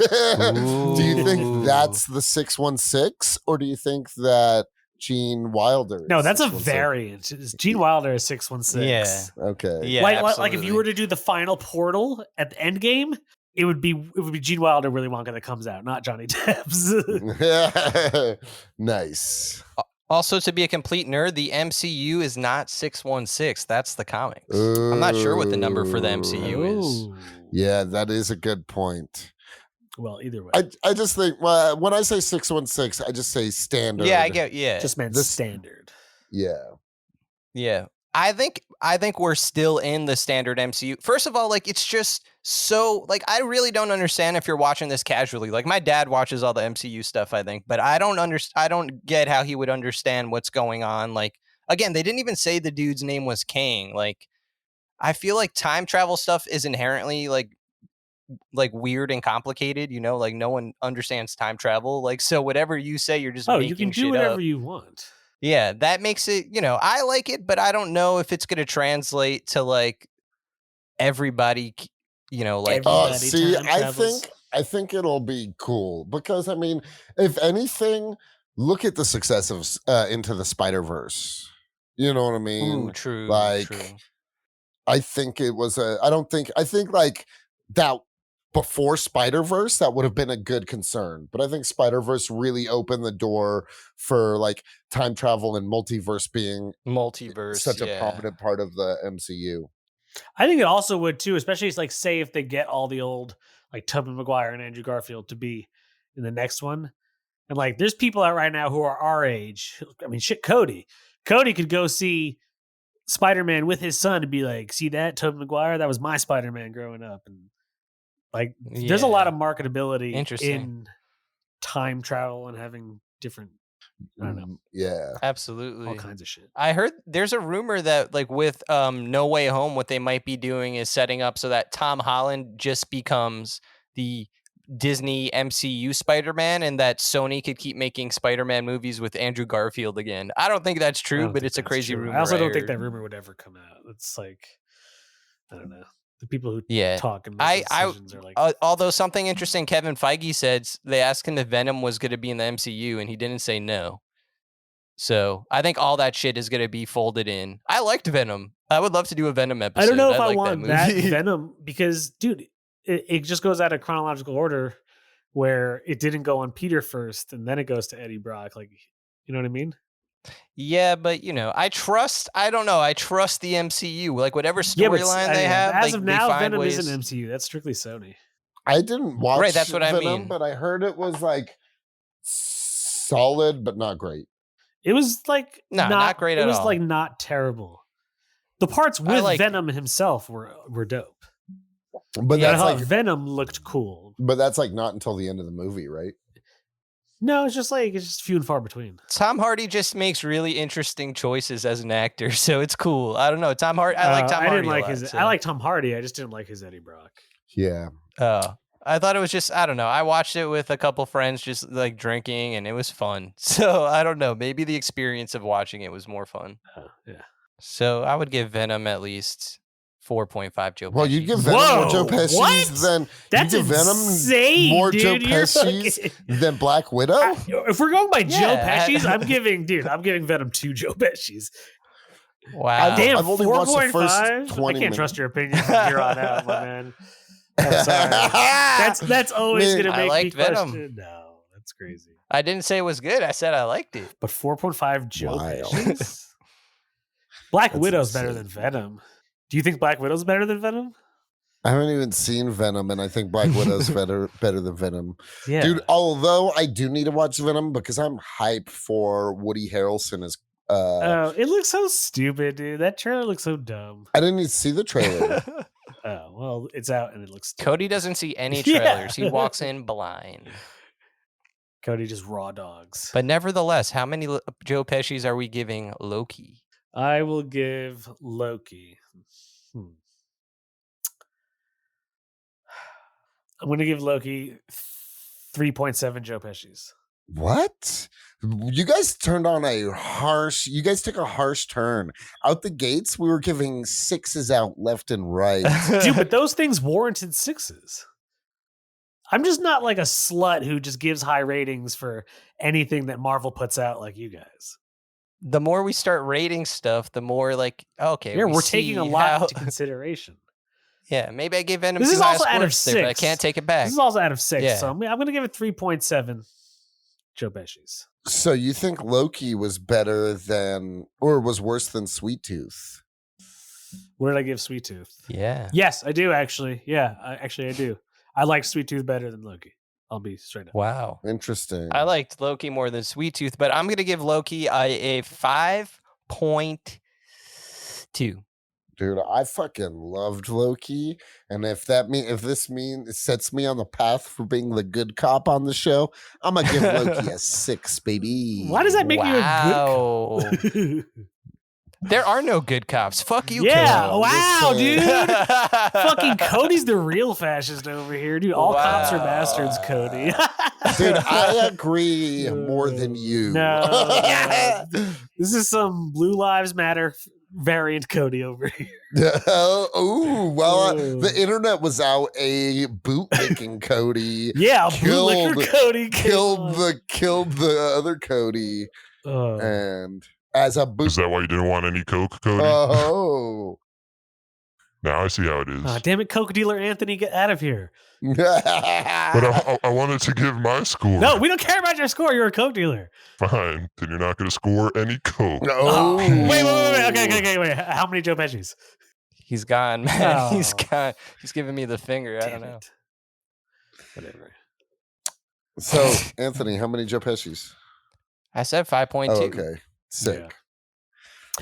the 616, or do you think that Gene Wilder? No, that's a 616? variant. It's Gene Wilder is 616. Yeah. Okay. Yeah, like if absolutely. you were to do the final portal at the end game, it would be Gene Wilder, Willy Wonka that comes out, not Johnny Depp's. Nice. Also, to be a complete nerd, the MCU is not 616. That's the comics. I'm not sure what the number for the MCU is. Ooh. Yeah, that is a good point. Well, either way, I just think when I say 616, I just say standard. Yeah, I get. Yeah, just meant this- standard. Yeah. yeah. I think we're still in the standard MCU. First of all, like, it's just so, like, I really don't understand if you're watching this casually. Like, my dad watches all the MCU stuff, I think, but I don't get how he would understand what's going on. Like, again, they didn't even say the dude's name was Kang. Like, I feel like time travel stuff is inherently like weird and complicated, you know, like no one understands time travel. Like, so whatever you say, you're just making You can do shit whatever up. you want. Yeah, that makes it, you know, I like it, but I don't know if it's going to translate to like everybody, you know, like Everybody See, time travels. I think it'll be cool because I mean, if anything, look at the success of Into the Spider-Verse. You know what I mean? ooh, true. like, true. I think it was I think like that before Spider-Verse, that would have been a good concern. But I think Spider-Verse really opened the door for like time travel and multiverse being Multiverse, such a yeah. prominent part of the MCU. I think it also would too, especially like say if they get all the old like Tobey Maguire and Andrew Garfield to be in the next one. And like there's people out right now who are our age. I mean, shit, Cody could go see Spider-Man with his son and be like, see that Tobey Maguire? That was my Spider-Man growing up. And like there's a lot of marketability Interesting. in time travel and having different, I don't know, Yeah. Absolutely. all kinds of shit. I heard there's a rumor that like with No Way Home, what they might be doing is setting up so that Tom Holland just becomes the Disney MCU Spider-Man and that Sony could keep making Spider-Man movies with Andrew Garfield again. I don't think that's I true, don't but think it's a that's crazy true. rumor. I also don't think heard. that rumor would ever come out. It's like, I don't know. The people who Yeah. talk and make decisions are like, Although something interesting Kevin Feige said, they asked him if Venom was going to be in the MCU, and he didn't say no. So I think all that shit is going to be folded in. I liked Venom. I would love to do a Venom episode. I don't know if I like want that Venom because, dude, it just goes out of chronological order where it didn't go on Peter first and then it goes to Eddie Brock. Like, you know what I mean? Yeah, but I trust the MCU. Like whatever Yeah, but storyline they have. as like, of they now, find Venom ways... isn't MCU. That's strictly Sony. I didn't watch Right, that's what I Venom, mean. but I heard it was like solid, but not great. It was like not great at all. It was like not terrible. The parts with Venom himself were dope. But that's like Venom looked cool. But that's like not until the end of the movie, right? No, it's just few and far between. Tom Hardy just makes really interesting choices as an actor, so it's cool. I don't know. Tom Hardy. I like Tom Hardy. I like Tom Hardy. I just didn't like his Eddie Brock. Yeah. I thought it was just, I don't know. I watched it with a couple friends just like drinking and it was fun. So I don't know. Maybe the experience of watching it was more fun. Yeah. So I would give Venom at least 4.5 Joe Pesci. Well, you give Venom more Joe Pesci's than that's you give Venom insane, more dude. Joe Pesci's than Black Widow. If we're going by Joe Pesci's, I'm giving Venom 2 Joe Pesci's. Wow. Damn, I've only watched the 4.5? first 20 I can't minutes. trust your opinion from here on out, my man. I'm sorry. That's always going to make me Venom. question. No, that's crazy. I didn't say it was good. I said I liked it. But 4.5 Joe Wild. Pesci's? Black That's Widow's insane. better than Venom. Do you think Black Widow's better than Venom? I haven't even seen Venom, and I think Black Widow's better than Venom. Yeah. Dude, although I do need to watch Venom because I'm hyped for Woody Harrelson as it looks so stupid, dude. That trailer looks so dumb. I didn't even see the trailer. Oh, well, it's out and it looks stupid. Cody doesn't see any Yeah. trailers. He walks in blind. Cody just raw dogs. But nevertheless, how many Joe Pesci's are we giving Loki? I will give Loki. I'm going to give Loki 3.7 Joe Pesci's. What? You guys took a harsh turn. Out the gates, we were giving 6s out left and right. Dude, but those things warranted 6s. I'm just not like a slut who just gives high ratings for anything that Marvel puts out like you guys. The more we start rating stuff, the more like, okay. Yeah, we're taking a lot into consideration. Yeah, maybe I gave Venom This too is high also out of scores there, but I 6. can't take it back. This is also out of 6, Yeah. so I'm going to give it 3.7 Joe Pesci's. So you think Loki was better than, or was worse than Sweet Tooth? What did I give Sweet Tooth? Yeah. Yes, I do actually. Yeah, I do. I like Sweet Tooth better than Loki. I'll be straight up. Wow. Interesting. I liked Loki more than Sweet Tooth, but I'm going to give Loki a 5.2. Dude, I fucking loved Loki, and if this means it sets me on the path for being the good cop on the show, I'm gonna give Loki a 6, baby. Why does that make you Wow. a good cop? There are no good cops. Fuck you, Yeah, Cody. wow, dude. Fucking Fucking Cody's the real fascist over here, dude. All cops are bastards, Cody. Dude, I agree more than you. No. This is some Blue Lives Matter variant Cody over here. Oh, well, the internet was out a bootlicking Cody. Yeah, Killed- Bootlicker Cody killed the other Cody, and as a boot. Is that why you didn't want any coke, Cody? Oh. Now I see how it is. Damn it, Coke dealer Anthony, get out of here. But I wanted to give my score. No, we don't care about your score. You're a Coke dealer. Fine. Then you're not going to score any coke. No. Wait. Okay, wait. How many Joe Pesci's? He's gone, man. Oh. He's gone. He's giving me the finger. I Damn don't know. it. Whatever. So, Anthony, how many Joe Pesci's? I said 5.2. Oh, okay. Sick. Yeah.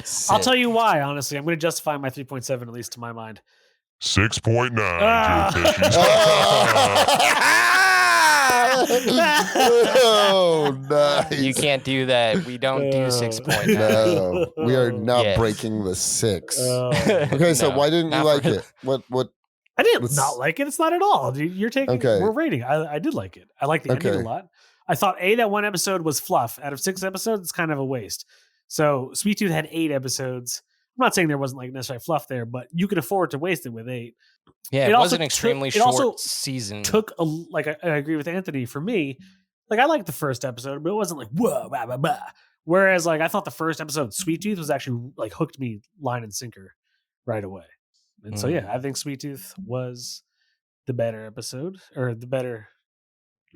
Sick. I'll tell you why, honestly. I'm going to justify my 3.7, at least to my mind. 6.9. Ah. Joe Pesci's. Oh, nice. You can't do that. We don't do 6.9. No, we are not Yeah. breaking the 6. Oh. Okay, so No, why didn't you not like for- it? What I did not like it. It's not at all. Dude, you're taking Okay. we're rating. I did like it. I like the ending a Okay. lot. I thought that one episode was fluff. Out of 6 episodes, it's kind of a waste. So Sweet Tooth had 8 episodes. I'm not saying there wasn't like necessarily fluff there, but you could afford to waste it with 8. Yeah, it was an extremely short season. I agree with Anthony. For me, like I liked the first episode, but it wasn't like whoa, blah, blah, blah. Whereas like I thought the first episode, Sweet Tooth, was actually like hooked me line and sinker right away. And so yeah, I think Sweet Tooth was the better episode or the better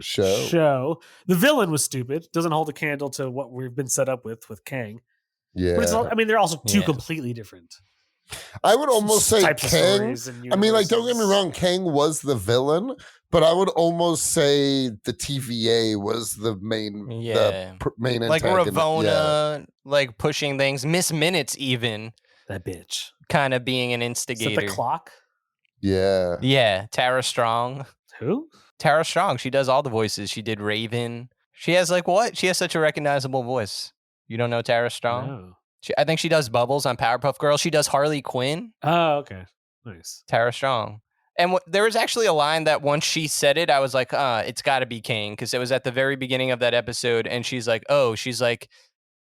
show. The villain was stupid. Doesn't hold a candle to what we've been set up with Kang. Yeah. But it's they're also two completely different. I would almost say Kang. I mean, like, don't get me wrong, Kang was the villain, but I would almost say the TVA was the main, main like antagonist. Ravonna, like pushing things. Miss Minutes, even that bitch, kind of being an instigator. Is that the clock? Yeah. Tara Strong. Who? Tara Strong. She does all the voices. She did Raven. She has She has such a recognizable voice. You don't know Tara Strong? No. I think she does Bubbles on Powerpuff Girls. She does Harley Quinn. Oh, okay. Nice. Tara Strong. And there was actually a line that once she said it, I was like, it's got to be Kang, because it was at the very beginning of that episode. And she's like,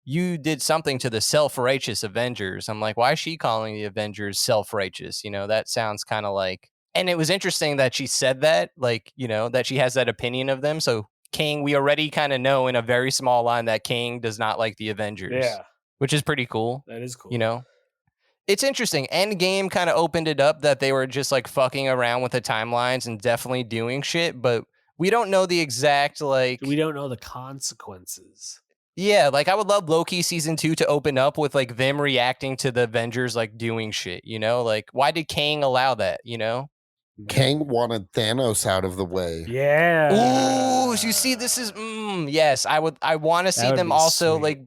you did something to the self-righteous Avengers. I'm like, why is she calling the Avengers self-righteous? You know, that sounds kind of like... And it was interesting that she said that, like, you know, that she has that opinion of them. So Kang, we already kind of know in a very small line that Kang does not like the Avengers. Yeah. Which is pretty cool. That is cool. You know? It's interesting. Endgame kind of opened it up that they were just like fucking around with the timelines and definitely doing shit, but we don't know the exact we don't know the consequences. Yeah, like I would love Loki season 2 to open up with like them reacting to the Avengers like doing shit, you know? Like why did Kang allow that, you know? Kang wanted Thanos out of the way. Yeah. Ooh, you see this is yes, I want to see them also sweet.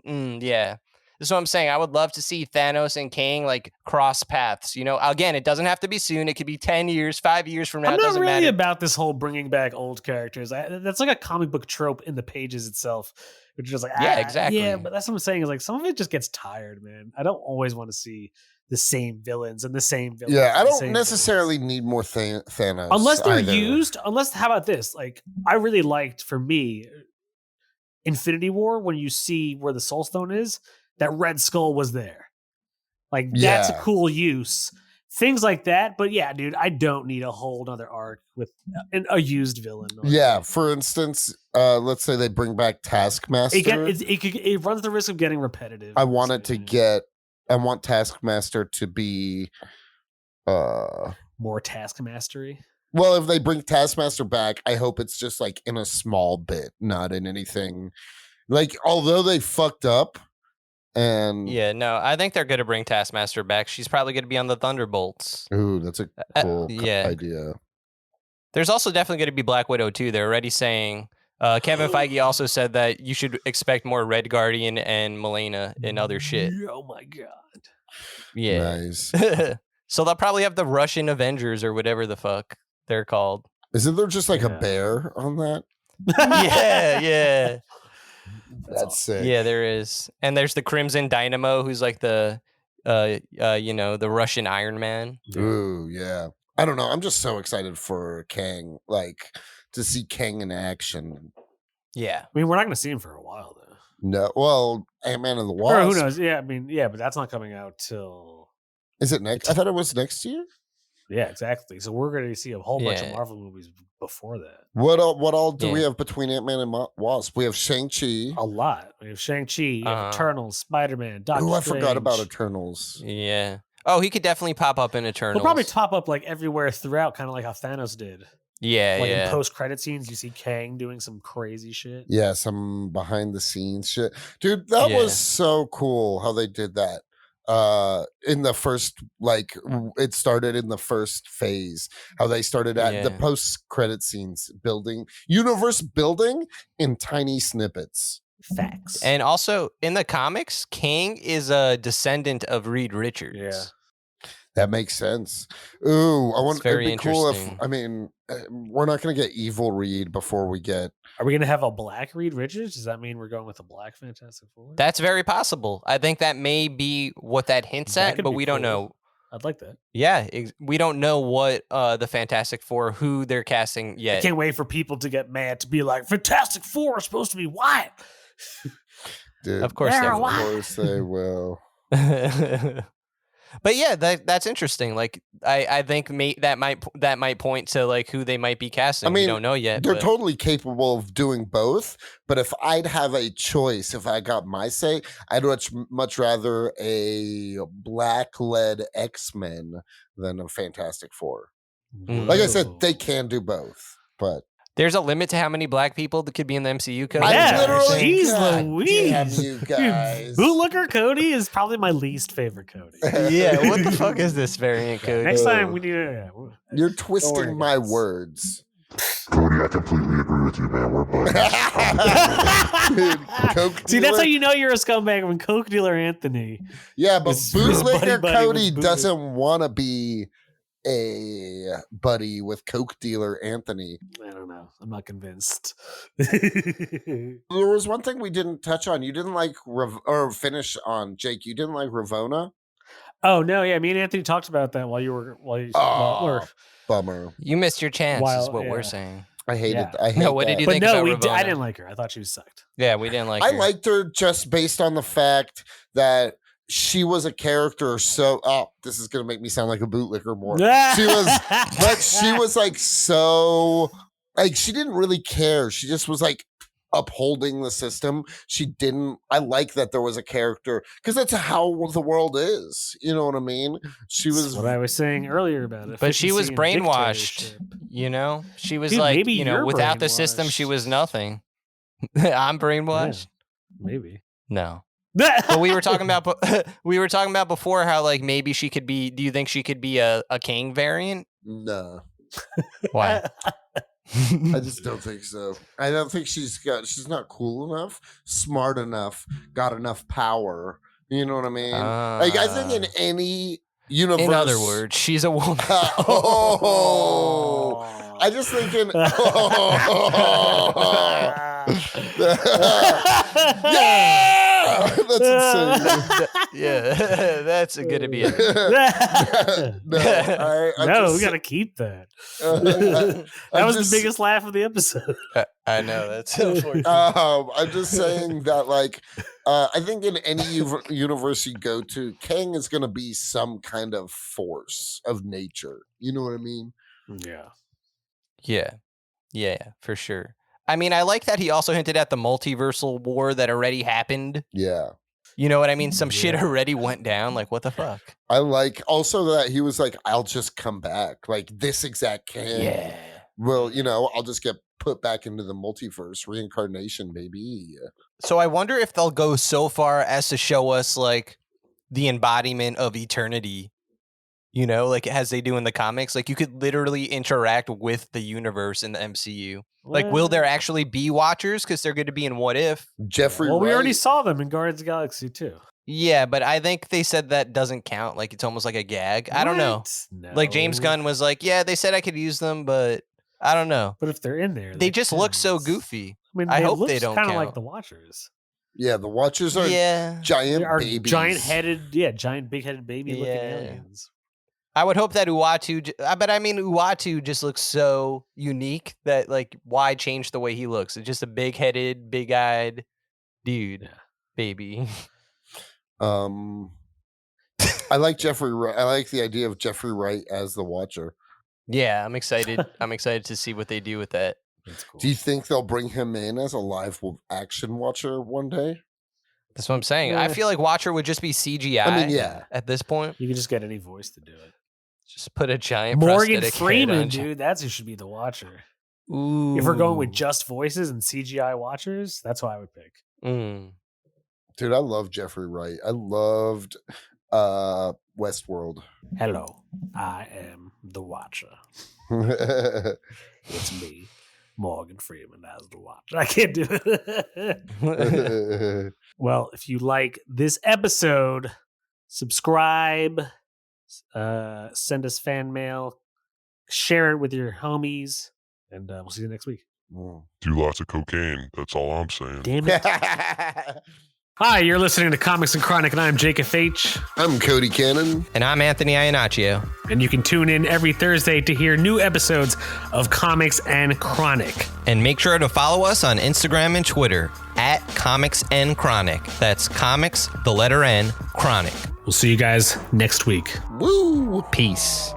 Yeah. That's what I'm saying. I would love to see Thanos and Kang like cross paths. You know, again, it doesn't have to be soon. It could be 10 years, 5 years from now. I'm not it doesn't really matter. About this whole bringing back old characters. That's like a comic book trope in the pages itself, which is just like, yeah, exactly. Yeah, but that's what I'm saying is like some of it just gets tired, man. I don't always want to see the same villains and the same villains. Yeah, I don't necessarily need more Thanos. Unless they're used. How about this? Like, I really liked, for me, Infinity War, when you see where the Soul Stone is, that Red Skull was there. Like, that's a cool use. Things like that. But yeah, dude, I don't need a whole nother arc with a used villain. Yeah, for instance, let's say they bring back Taskmaster. It runs the risk of getting repetitive. I want Taskmaster to be more Taskmastery. Well, if they bring Taskmaster back, I hope it's just like in a small bit, not in anything. Like, although they fucked up, and yeah, no, I think they're going to bring Taskmaster back. She's probably going to be on the Thunderbolts. Ooh, that's a cool idea. There's also definitely going to be Black Widow too. They're already saying. Kevin Feige also said that you should expect more Red Guardian and Milena and other shit. Oh my god! Yeah, nice. So they'll probably have the Russian Avengers or whatever the fuck they're called. Isn't there just like a bear on that? Yeah. That's sick. Yeah, there is. And there's the Crimson Dynamo, who's like the the Russian Iron Man. Ooh, yeah. I don't know. I'm just so excited for Kang, like to see Kang in action. Yeah. I mean, we're not going to see him for a while, though. No. Well, Ant-Man and the Wasp. Or who knows? Yeah, I mean, yeah, but that's not coming out till... Is it next? I thought it was next year. Yeah, exactly. So we're going to see a whole bunch of Marvel movies before that. What all do we have between Ant-Man and Wasp? We have Shang-Chi. A lot. We have Shang-Chi, you have Eternals, Spider-Man, Doctor Strange. I forgot about Eternals. Yeah. Oh, he could definitely pop up in Eternals. He'll probably pop up like everywhere throughout, kind of like how Thanos did. Yeah, like in post-credit scenes, you see Kang doing some crazy shit. Yeah, some behind-the-scenes shit. Dude, that was so cool how they did that. In the first, like, it started in the first phase, how they started at the post-credit scenes, universe building in tiny snippets. Facts. And also, in the comics, Kang is a descendant of Reed Richards. Yeah. That makes sense. Ooh, it'd be cool if, we're not going to get evil Reed before we get... Are we going to have a black Reed Richards? Does that mean we're going with a black Fantastic Four? That's very possible. I think that may be what that hints at, but we don't know. I'd like that. Yeah, we don't know what the Fantastic Four, who they're casting I yet. can't wait for people to get mad to be like, Fantastic Four is supposed to be white. Dude, Of course They're they will. white. of course they will. But yeah, that's interesting. Like I think that might point to like who they might be casting. I mean, we don't know yet. They're but- totally capable of doing both. But if I'd have a choice, if I got my say, I'd much rather a black-led X-Men than a Fantastic Four. Like I said, they can do both. But There's a limit to how many black people that could be in the MCU. Cody. Yeah, literally, jeez God Louise. damn you guys. Bootlicker Cody is probably my least favorite Cody. Yeah, what the fuck is this variant, Cody? Next time we need to. You're worry, twisting my guys. words. Cody, I completely agree with you, man. We're buddies. Dude, Coke See, that's dealer? how you know you're a scumbag when Coke dealer Anthony. Yeah, but is Bootlicker buddy-buddy Cody with doesn't want to be a buddy with Coke dealer Anthony. I don't know. I'm not convinced. There was one thing we didn't touch on. You didn't like or finish on, Jake. You didn't like Ravonna? Oh no, yeah. Me and Anthony talked about that while you Oh, bummer. You missed your chance, is While- what we're yeah. saying. I hated. Yeah. I hate No, what that. did you but think no, about I Ravonna? didn't like her. I thought she sucked. Yeah, we didn't like I her. liked her just based on the fact that she was a character. So, this is gonna make me sound like a bootlicker more. She was, but she was like so, like she didn't really care. She just was like upholding the system. She didn't. I like that there was a character because that's how the world is. You know what I mean? She That's was. what I was saying earlier about it. But she was brainwashed. You know, she was Dude, like, maybe you know, you're without the system, she brainwashed. was nothing. I'm brainwashed. Maybe. No. But we were talking about before how like maybe she could be. Do you think she could be a Kang variant? No, Why? I just don't think so. I don't think she's not cool enough, smart enough, got enough power. You know what I mean? Like I think in any universe. In other words, she's a woman. I just think in. Yeah, that's insane. Yeah, that's going to be it. No, I No, we just- gotta keep that. I'm That was just- the biggest laugh of the episode. I know that's unfortunate. I'm just saying that, like, I think in any universe you go to, Kang is going to be some kind of force of nature. You know what I mean? Yeah. Yeah, for sure. I mean, I like that he also hinted at the multiversal war that already happened. Yeah. You know what I mean? Some shit already went down. Like, what the fuck? I like also that he was like, I'll just come back. Like, this exact Kang. Yeah. Well, I'll just get put back into the multiverse. Reincarnation, baby. So I wonder if they'll go so far as to show us like the embodiment of eternity, like as they do in the comics. Like you could literally interact with the universe in the MCU. Like, will there actually be Watchers? Because they're going to be in What If. Jeffrey Well, we already Wright- saw them in Guardians of the Galaxy too. Yeah, but I think they said that doesn't count. Like, it's almost like a gag. I don't know. What? Like, James No. Gunn was like, yeah, they said I could use them, but I don't know. But if they're in there, They just look so count. goofy. I mean, I they hope look they don't kind of like count. the Watchers. Yeah, the Watchers are Yeah. giant They are babies. giant big-headed baby-looking Yeah. aliens. I would hope that but I mean, Uatu just looks so unique that, like, why change the way he looks? It's just a big-headed, big-eyed dude, baby. I like Jeffrey Wright. I like the idea of Jeffrey Wright as the Watcher. Yeah, I'm excited. I'm excited to see what they do with that. That's cool. Do you think they'll bring him in as a live action Watcher one day? That's what I'm saying. I Eh. feel like Watcher would just be CGI. I mean, yeah. At this point, You can just get any voice to do it. just put a giant Morgan prosthetic head Freeman, on dude, that's who should be the Watcher. Ooh. If we're going with just voices and CGI Watchers, that's what I would pick. Dude, I love Jeffrey Wright. I loved Westworld. Hello, I am the Watcher. Dude, It's me, Morgan Freeman as the Watcher. I can't do it. Well, if you like this episode, subscribe, send us fan mail, share it with your homies, and we'll see you next week. Do lots of cocaine. That's all I'm saying. Damn it. Hi, you're listening to Comics and Chronic, and I'm Jake FH. I'm Cody Cannon. And I'm Anthony Iannaccio. And you can tune in every Thursday to hear new episodes of Comics and Chronic. And make sure to follow us on Instagram and Twitter at Comics and Chronic. That's Comics, the letter N, Chronic. We'll see you guys next week. Woo! Peace.